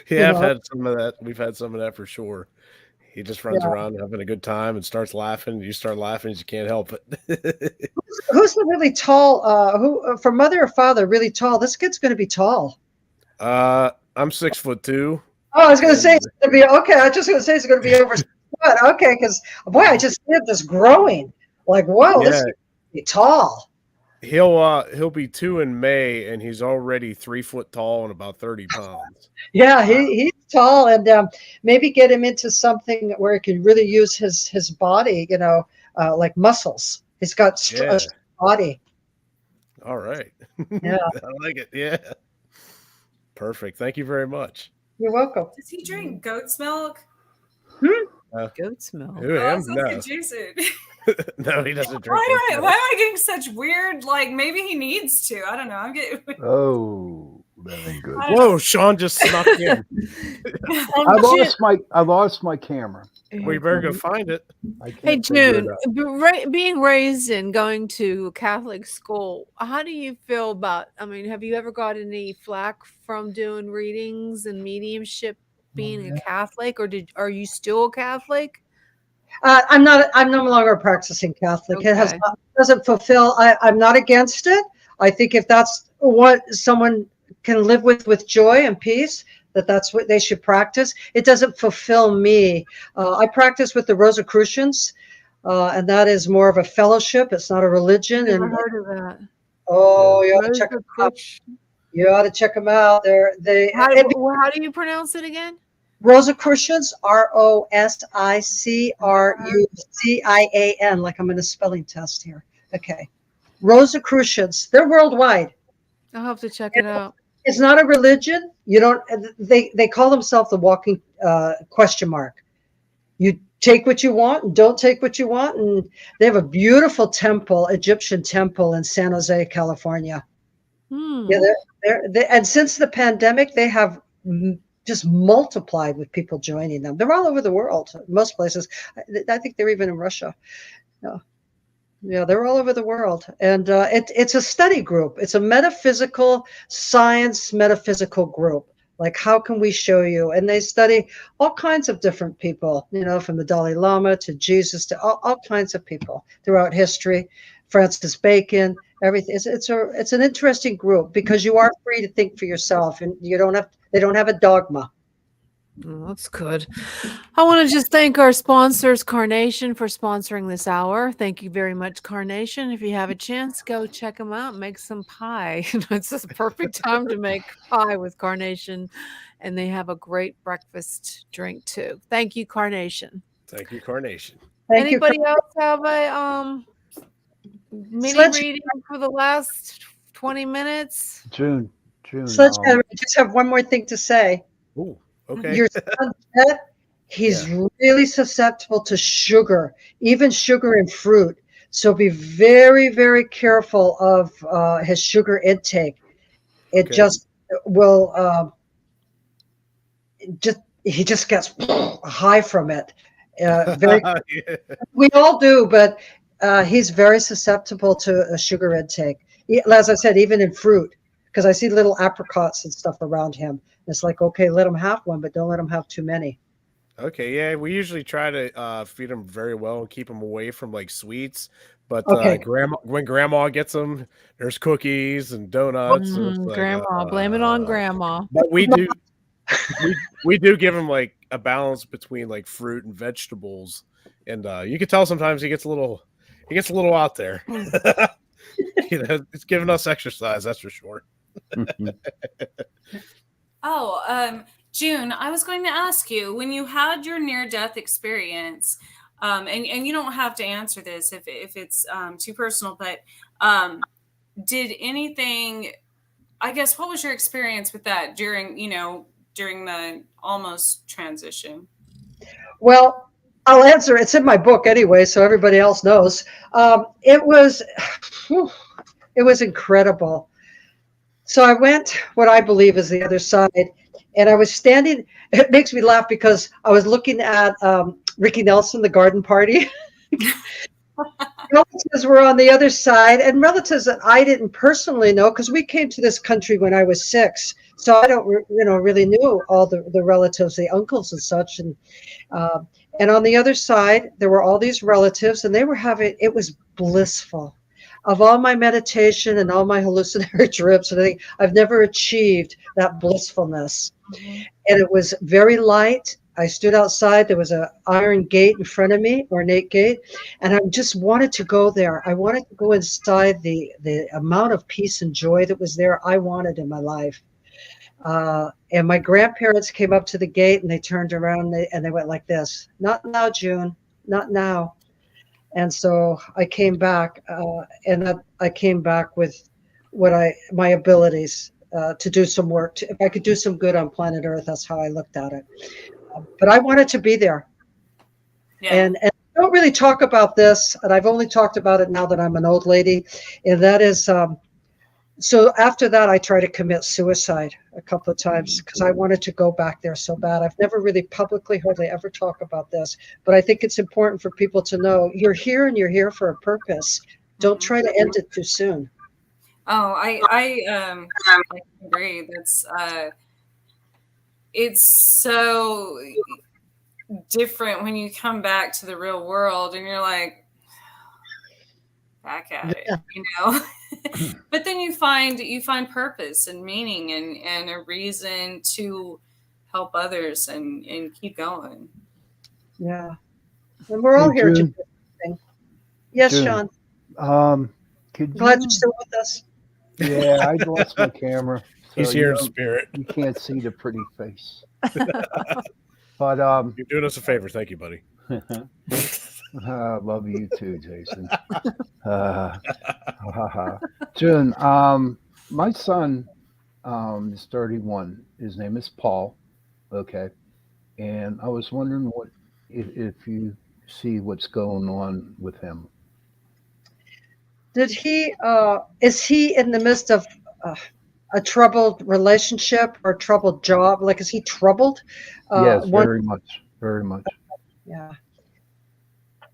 I've had some of that. We've had some of that for sure. He just runs around having a good time and starts laughing. You start laughing, you can't help it. Who's the really tall? Who for mother or father? Really tall. This kid's going to be tall. I'm 6'2". Oh, I was going to say it's going to be okay. I was just going to say it's going to be over. Okay, because boy, I just see this growing. Like, whoa, this is going to be tall. He'll be 2 in May, and he's already 3 foot tall and about 30 pounds. Yeah, he's tall, and maybe get him into something where he can really use his body. Like muscles. He's got a body. All right. Yeah, I like it. Yeah. Perfect. Thank you very much. You're welcome. Does he drink goat's milk? Goat's milk. No. Jason. No, he doesn't drink. Why am I getting such weird? Like maybe he needs to. I don't know. I'm getting. Oh, that ain't good. Whoa, Sean just snuck in. I lost my camera. We better go find it. Hey, June, being raised and going to Catholic school, how do you feel about? I mean, have you ever got any flack from doing readings and mediumship being a Catholic, or are you still a Catholic? I'm not. I'm no longer a practicing Catholic. It has Okay. doesn't fulfill. I'm not against it. I think if that's what someone can live with joy and peace, that's what they should practice. It doesn't fulfill me. I practice with the Rosicrucians, and that is more of a fellowship. It's not a religion. Never And heard of that. oh, you ought to check them out. Rosicrucian. You ought to check them out. How do you pronounce it again? Rosicrucians, Rosicrucian, like I'm in a spelling test here. Okay. Rosicrucians, they're worldwide. I'll have to check it out. It's not a religion. You don't, they call themselves the walking question mark. You take what you want and don't take what you want. And they have a beautiful temple, Egyptian temple in San Jose, California. Yeah, and since the pandemic, they have just multiplied with people joining them. They're all over the world, most places. I think they're even in Russia. Yeah, they're all over the world. And it's a study group. It's a metaphysical group. Like, how can we show you? And they study all kinds of different people, from the Dalai Lama to Jesus to all kinds of people throughout history. Francis Bacon, everything. It's an interesting group because you are free to think for yourself, and they don't have a dogma. Oh, that's good. I want to just thank our sponsors, Carnation, for sponsoring this hour. Thank you very much, Carnation. If you have a chance, go check them out. Make some pie. It's the perfect time to make pie with Carnation, and they have a great breakfast drink too. Thank you, Carnation. Thank you, Carnation. Anybody else have a mini reading for the last 20 minutes? June. Sledgehammer, I just have one more thing to say. Ooh, okay. Your son, Ted, he's really susceptible to sugar, even sugar in fruit. So be very, very careful of his sugar intake. It just will, he just gets high from it. We all do, but he's very susceptible to a sugar intake. As I said, even in fruit, because I see little apricots and stuff around him. It's like, okay, let him have one, but don't let him have too many. Okay, yeah, we usually try to feed him very well and keep him away from like sweets. But when grandma gets them, there's cookies and donuts. So it's like, grandma, blame it on grandma. But we do give him like a balance between like fruit and vegetables, and you can tell sometimes he gets a little out there. It's giving us exercise, that's for sure. June, I was going to ask you, when you had your near-death experience, and you don't have to answer this if it's too personal, but did anything, I guess, what was your experience with that during the almost transition? Well, I'll answer. It's in my book anyway, so everybody else knows. It was incredible. So I went what I believe is the other side, and I was standing. It makes me laugh because I was looking at Ricky Nelson, the garden party. Relatives were on the other side, and relatives that I didn't personally know because we came to this country when I was 6. So I don't, really knew all the relatives, the uncles and such. And on the other side, there were all these relatives, and it was blissful. Of all my meditation and all my hallucinatory trips, I've never achieved that blissfulness. Mm-hmm. And it was very light. I stood outside. There was an iron gate in front of me, ornate gate, and I just wanted to go there. I wanted to go inside the amount of peace and joy that was there. I wanted in my life. And my grandparents came up to the gate, and they turned around and they went like this: "Not now, June. Not now." And so I came back, I came back with my abilities to do some work. If I could do some good on planet Earth, that's how I looked at it. But I wanted to be there. Yeah. And I don't really talk about this, and I've only talked about it now that I'm an old lady. And that is, so after that, I tried to commit suicide a couple of times because I wanted to go back there so bad. I've never really publicly hardly ever talk about this, but I think it's important for people to know you're here and you're here for a purpose. Don't try to end it too soon. Oh, I agree. That's it's so different when you come back to the real world and you're like, back at it, you know. But then you find purpose and meaning and a reason to help others and keep going. Yeah. And we're all Hey, here to June. do something. Yes, June. Sean. Could Glad you? you're still with us. Yeah, I lost my camera. He's you here in don't- spirit. You can't see the pretty face. But You're doing us a favor. Thank you, buddy. I love you too, Jason. June, my son is 31. His name is Paul. Okay. And I was wondering if you see what's going on with him. Did he? Is he in the midst of a troubled relationship or a troubled job? Like, is he troubled? Yes, very much. Very much. Yeah.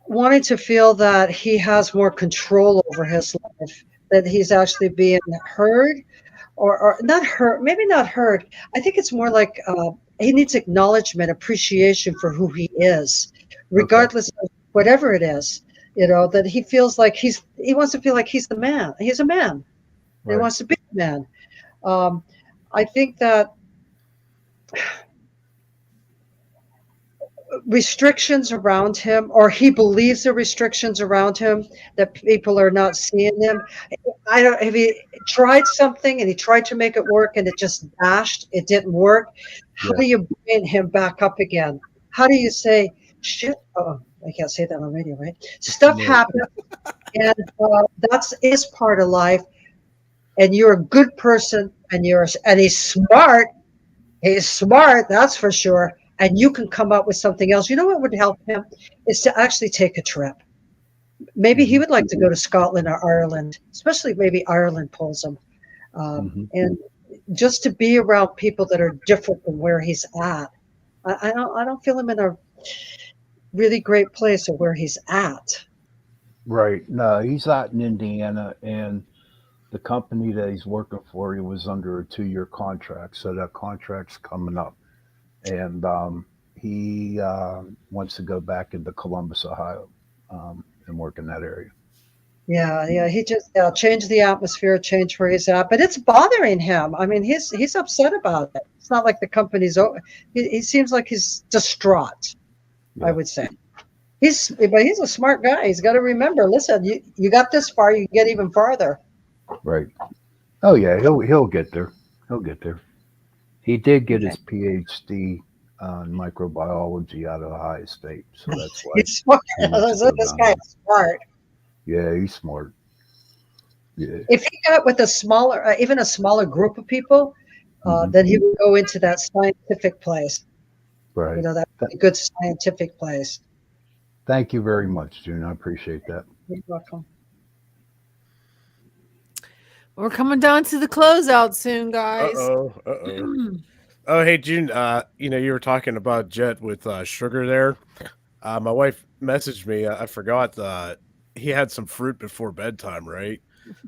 Wanting to feel that he has more control over his life, that he's actually being heard, or not heard. Maybe not heard. I think it's more like he needs acknowledgement, appreciation for who he is, regardless of whatever it is. You know, that he feels like he wants to feel like he's the man. He's a man. He wants to be a man. I think that restrictions around him, or he believes the restrictions around him, that people are not seeing him. I don't. If he tried something and he tried to make it work and it just dashed, it didn't work. How do you bring him back up again? How do you say, shit? Oh, I can't say that on radio, right? Stuff happens, and that's his part of life. And you're a good person, and he's smart. He's smart, that's for sure. And you can come up with something else. You know what would help him is to actually take a trip. Maybe he would like to go to Scotland or Ireland, especially maybe Ireland pulls him. And just to be around people that are different than where he's at. I don't feel him in a really great place of where he's at. Right. No, he's out in Indiana, and the company that he's working for, he was under a 2-year contract. So that contract's coming up. And he wants to go back into Columbus, Ohio, and work in that area. Yeah. He just changed the atmosphere, changed where he's at, but it's bothering him. I mean, he's upset about it. It's not like the company's over. He seems like he's distraught. Yeah. I would say but he's a smart guy. He's got to remember. Listen, you got this far, you can get even farther. Right. Oh yeah, he'll get there. He'll get there. He did get his PhD in microbiology out of Ohio State, so that's why he's smart. This guy is smart. Yeah, he's smart. Yeah. If he got with a smaller, even a smaller group of people, then he would go into that scientific place. Right. You know, that's a good scientific place. Thank you very much, June. I appreciate that. You're welcome. We're coming down to the closeout soon, guys. Oh, hey, June, you were talking about Jet with sugar there. My wife messaged me. I forgot he had some fruit before bedtime, right?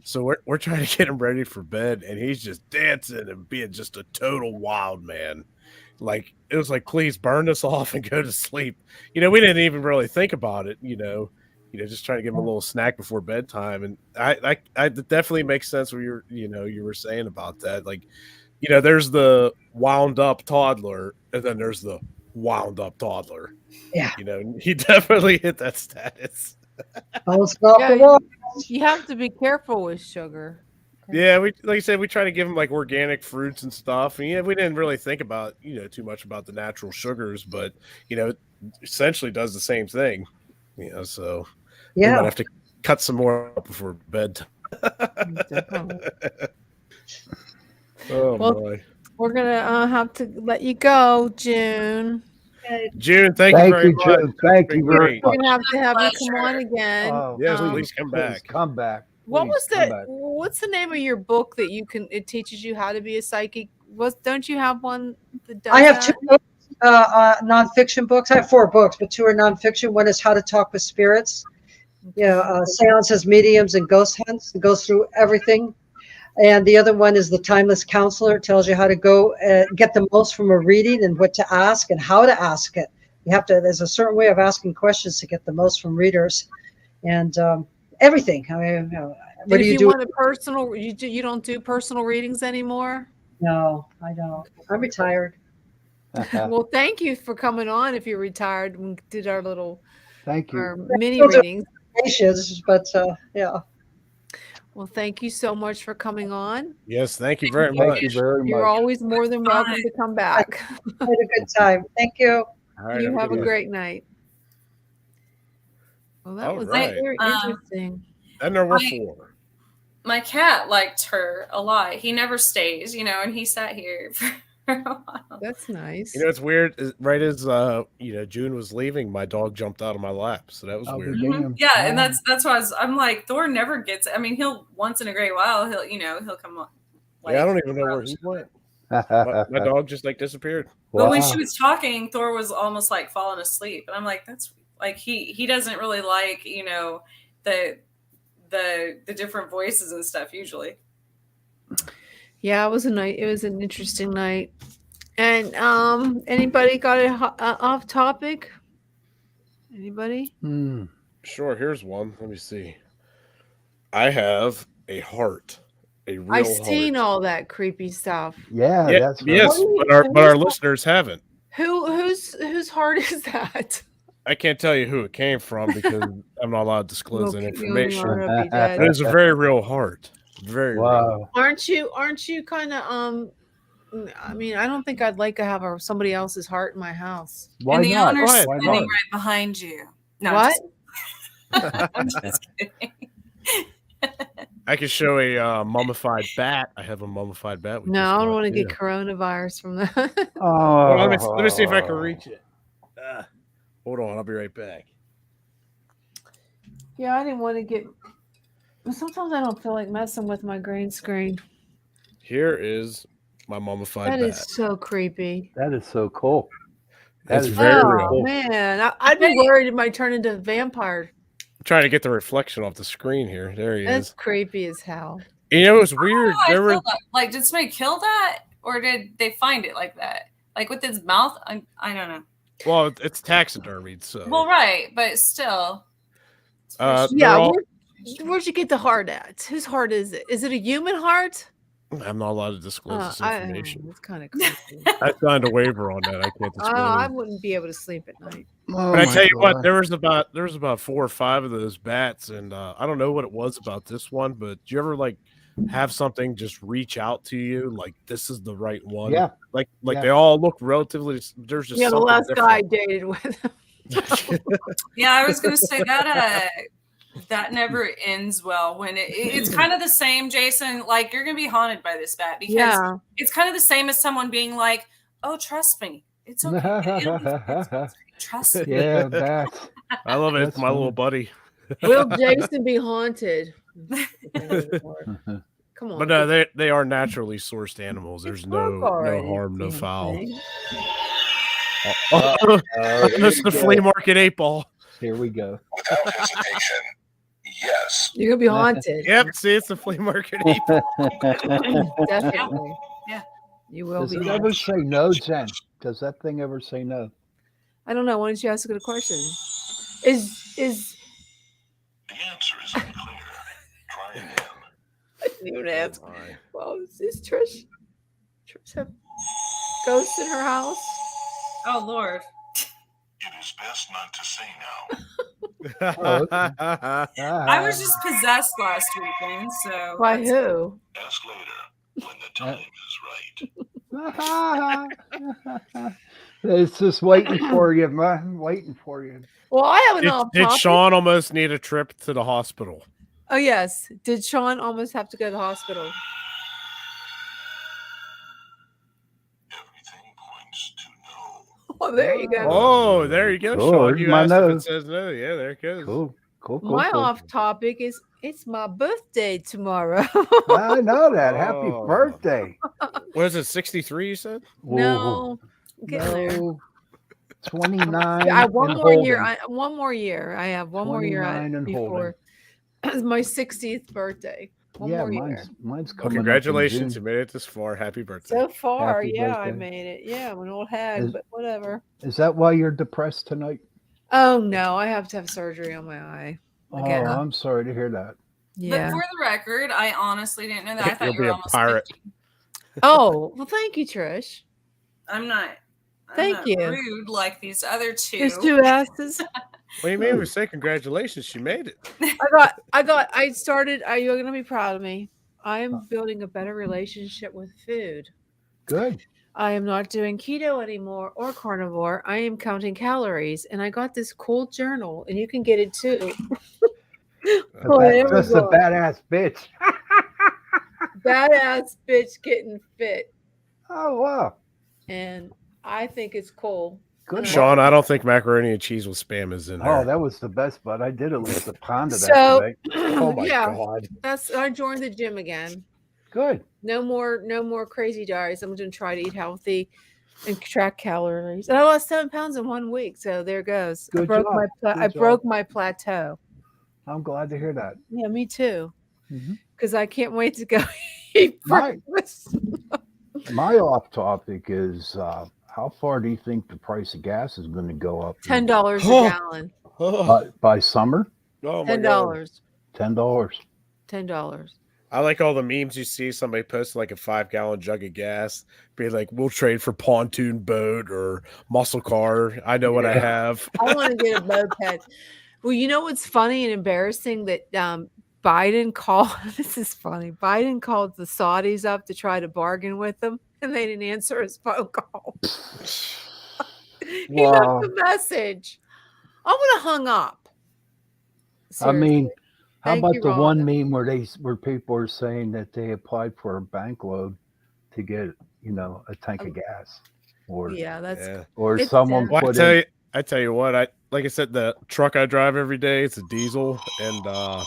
So we're trying to get him ready for bed, and he's just dancing and being just a total wild man. Like, it was like, please burn this off and go to sleep. We didn't even really think about it, just trying to give him a little snack before bedtime. And I it definitely makes sense what you were saying about that. Like, there's the wound up toddler, and then there's the wound up toddler. Yeah. He definitely hit that status. You have to be careful with sugar. Yeah, like I said, we try to give him like organic fruits and stuff. And we didn't really think about, too much about the natural sugars, but it essentially does the same thing. So we might have to cut some more up before bed. Oh boy. We're gonna have to let you go, June. June, thank you very much. June. Thank you very much. We're gonna have you come on again. Yes, please come back. Come back. What's the name of your book that it teaches you how to be a psychic? Don't you have one that does I have that? 2 books, nonfiction books. I have 4 books, but 2 are nonfiction. One is How to Talk with Spirits. Seances, mediums, and ghost hunts. It goes through everything. And the other one is The Timeless Counselor. It tells you how to go get the most from a reading and what to ask and how to ask it. there's a certain way of asking questions to get the most from readers, and everything. I mean, what do you do? Want a personal, you don't do personal readings anymore? No, I don't. I'm retired. Well, thank you for coming on. If you're retired, we did our little Thank you. our mini readings. But yeah. Well, thank you so much for coming on. Yes, thank you very much. Thank you very much. You're always more than welcome to come back. I had a good time. Thank you. All right, You have a good great night. Well, that All was right. very interesting. And there were 4. My cat liked her a lot. He never stays, and he sat here for a while. That's nice. It's weird. Right as June was leaving, my dog jumped out of my lap, so that was weird. Mm-hmm. Yeah, and that's why I'm like, Thor never gets. I mean, he'll once in a great while he'll come on. I don't even know where he went. my dog just disappeared. But when she was talking, Thor was almost like falling asleep, and I'm like, that's like he doesn't really like the different voices and stuff usually. Yeah, it was an interesting night. And anybody got it off topic? Anybody? Sure, here's one. Let me see. I have a heart. A real I've heart. seen all that creepy stuff. Yeah, that's right. Yes, but our listeners haven't. Whose heart is that? I can't tell you who it came from because I'm not allowed to disclose that information. But it's a very real heart. Very real. Aren't you kind of I mean, I don't think I'd like to have somebody else's heart in my house. Why and the not? owner's Why standing not? right behind you. No, what? I'm just kidding. I can show a mummified bat. I have a mummified bat. No, I don't want to get coronavirus from that. Oh, Well, let me see if I can reach it. Hold on, I'll be right back. Yeah, I didn't want to get. Sometimes I don't feel like messing with my green screen. Here is my mummified bat. That is so creepy. That is so cool. That's very real. Oh man, I'd be worried it might turn into a vampire. I'm trying to get the reflection off the screen here. There he That's is. creepy as hell. It was weird. I feel like, did somebody kill that, or did they find it like that, like with its mouth? I don't know. Well, it's taxidermied, so. Well, right, but still. Yeah, where'd you get the heart at? Whose heart is it? Is it a human heart? I'm not allowed to disclose this information. It's kind of creepy. I signed a waiver on that. I can't disclose. I wouldn't be able to sleep at night. But I tell you what, there was about 4 or 5 of those bats, and I don't know what it was about this one, but do you ever have something just reach out to you like this is the right one? Yeah. Like they all look relatively. There's just the last guy I dated with. Yeah, I was gonna say that that never ends well when it's kind of the same, Jason. Like you're gonna be haunted by this bat because it's kind of the same as someone being like, "Oh, trust me, it's okay." Trust me. Yeah, bats. I love it. It's my little buddy. Will Jason be haunted? Come on. But no, they are naturally sourced animals. There's no harm, no foul. That's the flea market 8-ball. Here we go. Without hesitation, yes. You're gonna be haunted. Yep, see, it's the flea market 8-ball. Definitely. Yeah. You will Does be it haunted. ever say no, Jen? Does that thing ever say no? I don't know. Why don't you ask a good question? Is The answer is unclear. Try again. I didn't even ask. Well, is this Trish? Trish have ghosts in her house? Oh Lord. It is best not to say now. I was just possessed last weekend, so By who? Ask later when the time is right. It's just waiting for you, man. Waiting for you. Well, I have an off Did topic. Sean almost need a trip to the hospital? Oh yes. Did Sean almost have to go to the hospital? Everything points to no. Oh, there you go. Oh, there you go, Cool, Sean. there's You my asked if it nose. says no. Yeah, there it goes. Cool. My off topic is it's my birthday tomorrow. I know that. Happy Oh. birthday. What is it, 63 you said? No. Get there. No. 29. I have one and more year. holding. One more year. I have one more year 29 and before my 60th birthday. One Yeah, more year. mine's Well, coming up in congratulations. You June. made it this far. Happy birthday. So far, Happy yeah, I birthday. made it. Yeah, I'm an old hag, Is, but whatever. is that why you're depressed tonight? Oh no, I have to have surgery on my eye again. Oh, I'm sorry to hear that. But Yeah. for the record, I honestly didn't know that. I thought You'll you be were a almost pirate. 50. Oh well, thank you, Trish. I'm not. Thank not you. rude like these other two. There's two asses. What do you mean? We say congratulations. She made it. I started. Are you going to be proud of me? I am building a better relationship with food. Good. I am not doing keto anymore or carnivore. I am counting calories, and I got this cool journal, and you can get it too. Just a badass bitch. Badass bitch getting fit. Oh wow. And I think it's cool. Good. Sean, I don't think macaroni and cheese with spam is in there. Oh, that was the best, but I did at least a pound of that So, today. Oh my yeah, God. I joined the gym again. Good. No more crazy diets. I'm going to try to eat healthy and track calories. And I lost 7 pounds in 1 week. So there goes. Good I broke job. I broke my plateau. I'm glad to hear that. Yeah, me too. Mhm. Because I can't wait to go eat breakfast. My off topic is how far do you think the price of gas is going to go up? $10 a gallon. By summer? Oh my God. $10. $10. $10. I like all the memes you see. Somebody post like a 5-gallon jug of gas, be like, "We'll trade for pontoon boat or muscle car." I know what I have. I want to get a moped. Well, you know what's funny and embarrassing that Biden called. This is funny. Biden called the Saudis up to try to bargain with them, and they didn't answer his phone call. He left a message. I would have hung up. I mean, how Thank about you, the Rhonda. one meme where people are saying that they applied for a bank loan to get, a tank of gas, or it's someone Well, put I tell you what, like I said, the truck I drive every day, it's a diesel, and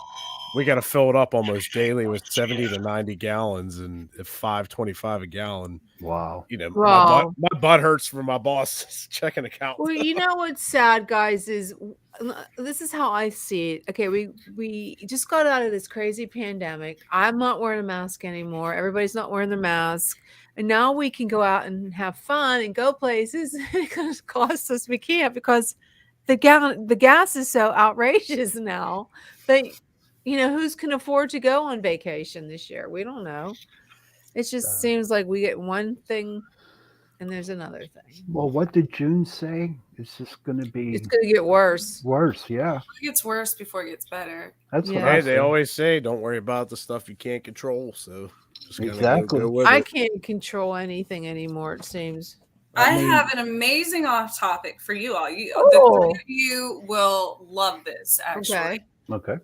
we got to fill it up almost daily with 70 to 90 gallons, and at $5.25 a gallon. Wow. Wow. My butt hurts for my boss checking account. Well, you know what's sad, guys, is this is how I see it. Okay, we just got out of this crazy pandemic. I'm not wearing a mask anymore. Everybody's not wearing their mask. And now we can go out and have fun and go places. It's going to cost us. We can't because the gas is so outrageous now that, who's can afford to go on vacation this year? We don't know. It just seems like we get one thing and there's another thing. Well, what did June say? It's just going to be. It's going to get worse. Worse, yeah. It gets worse before it gets better. That's what Hey, they always say, don't worry about the stuff you can't control. So just exactly. go with I it. can't control anything anymore. It seems. I have an amazing off topic for you all. The three of you will love this. Actually, Okay.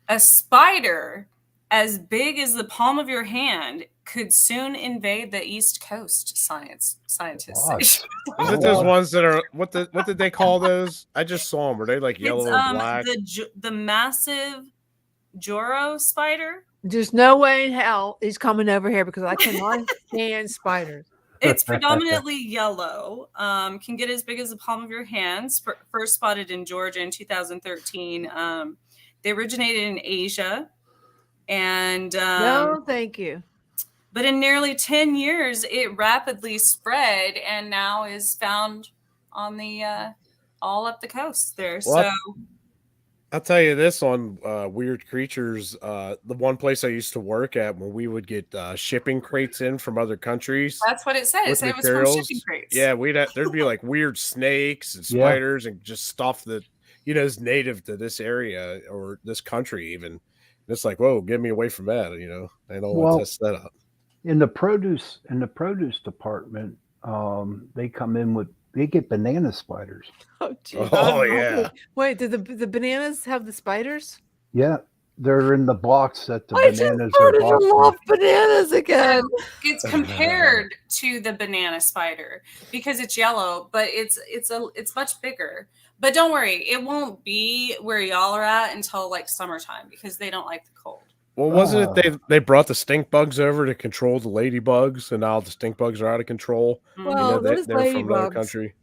A spider as big as the palm of your hand could soon invade the East Coast. Scientists say. Is it those ones that are what did they call those? I just saw them. Were they like yellow or black? The massive Joro spider. There's no way in hell he's coming over here because I cannot stand spiders. It's predominantly yellow. Can get as big as the palm of your hands. First spotted in Georgia in 2013. They originated in Asia, and no, thank you. But in nearly 10 years, it rapidly spread and now is found on the all up the coast there. Well, so I'll tell you this on Weird Creatures. The one place I used to work at when we would get shipping crates in from other countries. That's what it said. It said it was from shipping crates. Yeah, there'd be like weird snakes and spiders and just stuff that is native to this area or this country even. And it's like, whoa, get me away from that. I don't want to test that out. In the produce department, they get banana spiders. Oh, geez. Yeah. Wait, did the bananas have the spiders? Yeah, they're in the box that the bananas are. I love bananas again. It's compared to the banana spider because it's yellow, but it's much bigger. But don't worry, it won't be where y'all are at until like summertime because they don't like the cold. Well, wasn't it they brought the stink bugs over to control the ladybugs, and now the stink bugs are out of control? Well, they're from another country.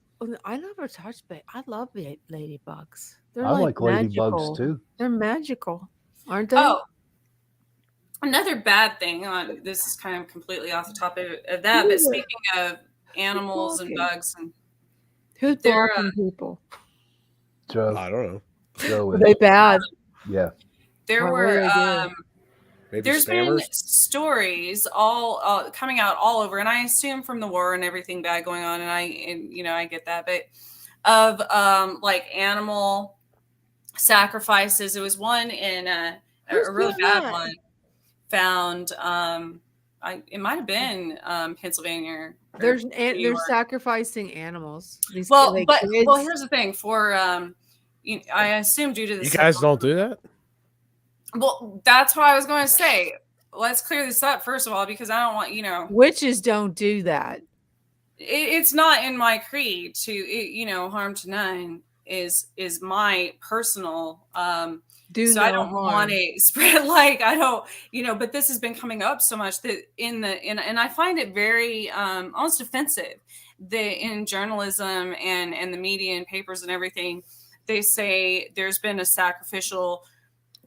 I never touched I love ladybugs. I like ladybugs too. They're magical, aren't they? Oh, Another bad thing on this is kind of completely off the topic of that, but speaking of animals and bugs, and Who's they're blocking people? Joe. I don't know. Joe Are they bad? Yeah. there What were do they do? Maybe there's been spammers. stories all coming out all over, and I assume from the war and everything bad going on, and I get that, but of like animal sacrifices. It was one in a really bad one found. It might have been Pennsylvania. They're sacrificing animals. These Well, kids. here's the thing. For I assume due to the You guys don't do that? Well, that's what I was going to say. Let's clear this up first of all, because I don't want witches don't do that. It's not in my creed to harm to none is my personal so I don't want to spread I don't but this has been coming up so much that and I find it very almost offensive that in journalism and the media and papers and everything they say there's been a sacrificial,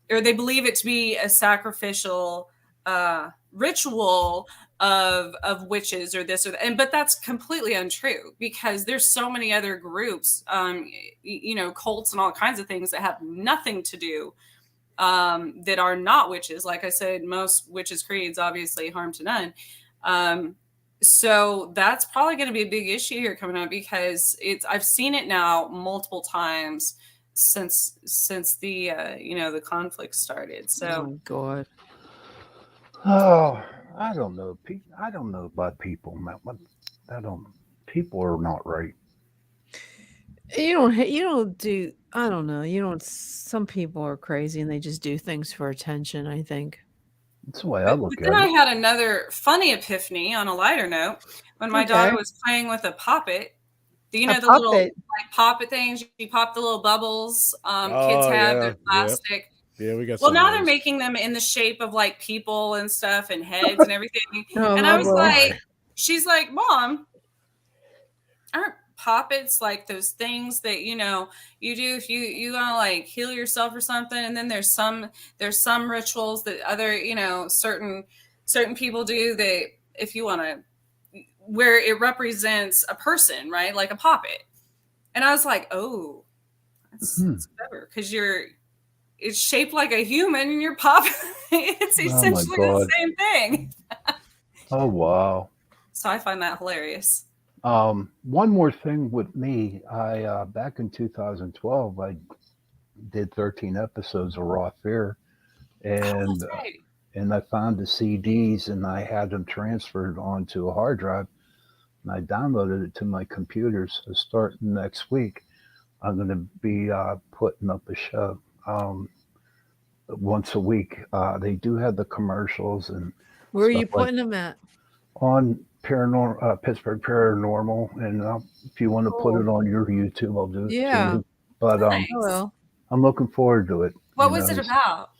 or they believe it to be a sacrificial ritual of witches or this or that, but that's completely untrue because there's so many other groups, cults and all kinds of things that have nothing to do that are not witches. Like I said, most witches' creeds obviously harm to none. So that's probably going to be a big issue here coming up because I've seen it now multiple times since the the conflict started. So oh my God. Oh, I don't know. I don't know about people. People are not right. You don't do. I don't know. You don't. Some people are crazy and they just do things for attention. I think. That's the way I look at it. Then I had another funny epiphany on a lighter note when my daughter was playing with a poppet. Do you know the little like poppet things? You pop the little bubbles. Kids have they're plastic. Yeah, we got. Well, now they're making them in the shape of like people and stuff and heads and everything. And I was like, she's like, Mom, aren't poppets like those things that you do if you want to like heal yourself or something? And then there's some rituals that other certain people do that if you want to, where it represents a person, right? Like a poppet. And I was like, oh, that's clever because it's shaped like a human and you're popping. It's essentially the same thing. Oh, wow. So I find that hilarious. One more thing with me, I back in 2012, I did 13 episodes of Raw Fear, and I found the CDs and I had them transferred onto a hard drive, and I downloaded it to my computer. So starting next week, I'm going to be putting up a show once a week. They do have the commercials and. Where are you putting them at? On Pittsburgh Paranormal, and if you want to put it on your YouTube, I'll do it too. But I'm looking forward to it. What was it about?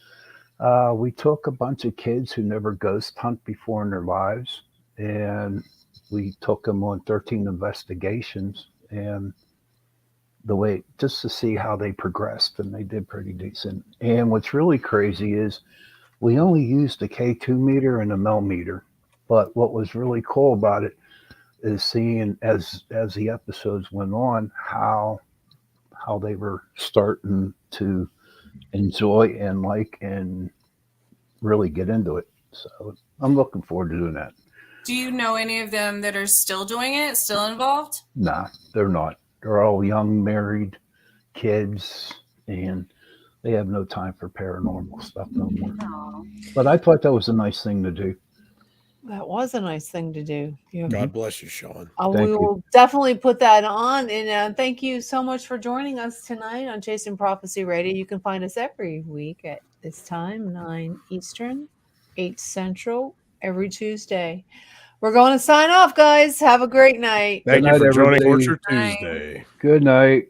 We took a bunch of kids who never ghost hunt before in their lives, and we took them on 13 investigations, and just to see how they progressed, and they did pretty decent. And what's really crazy is we only used the K2 meter and the millimeter. But what was really cool about it is seeing as the episodes went on how they were starting to enjoy and like and really get into it. So I'm looking forward to doing that. Do you know any of them that are still doing it, still involved? Nah, they're not. They're all young married kids and they have no time for paranormal stuff no more. No. But I thought that was a nice thing to do. That was a nice thing to do. God bless you, Sean. We will definitely put that on. And thank you so much for joining us tonight on Chasing Prophecy Radio. You can find us every week at this time, 9 Eastern, 8 Central, every Tuesday. We're going to sign off, guys. Have a great night. Thank you for joining Torture Tuesday. Good night.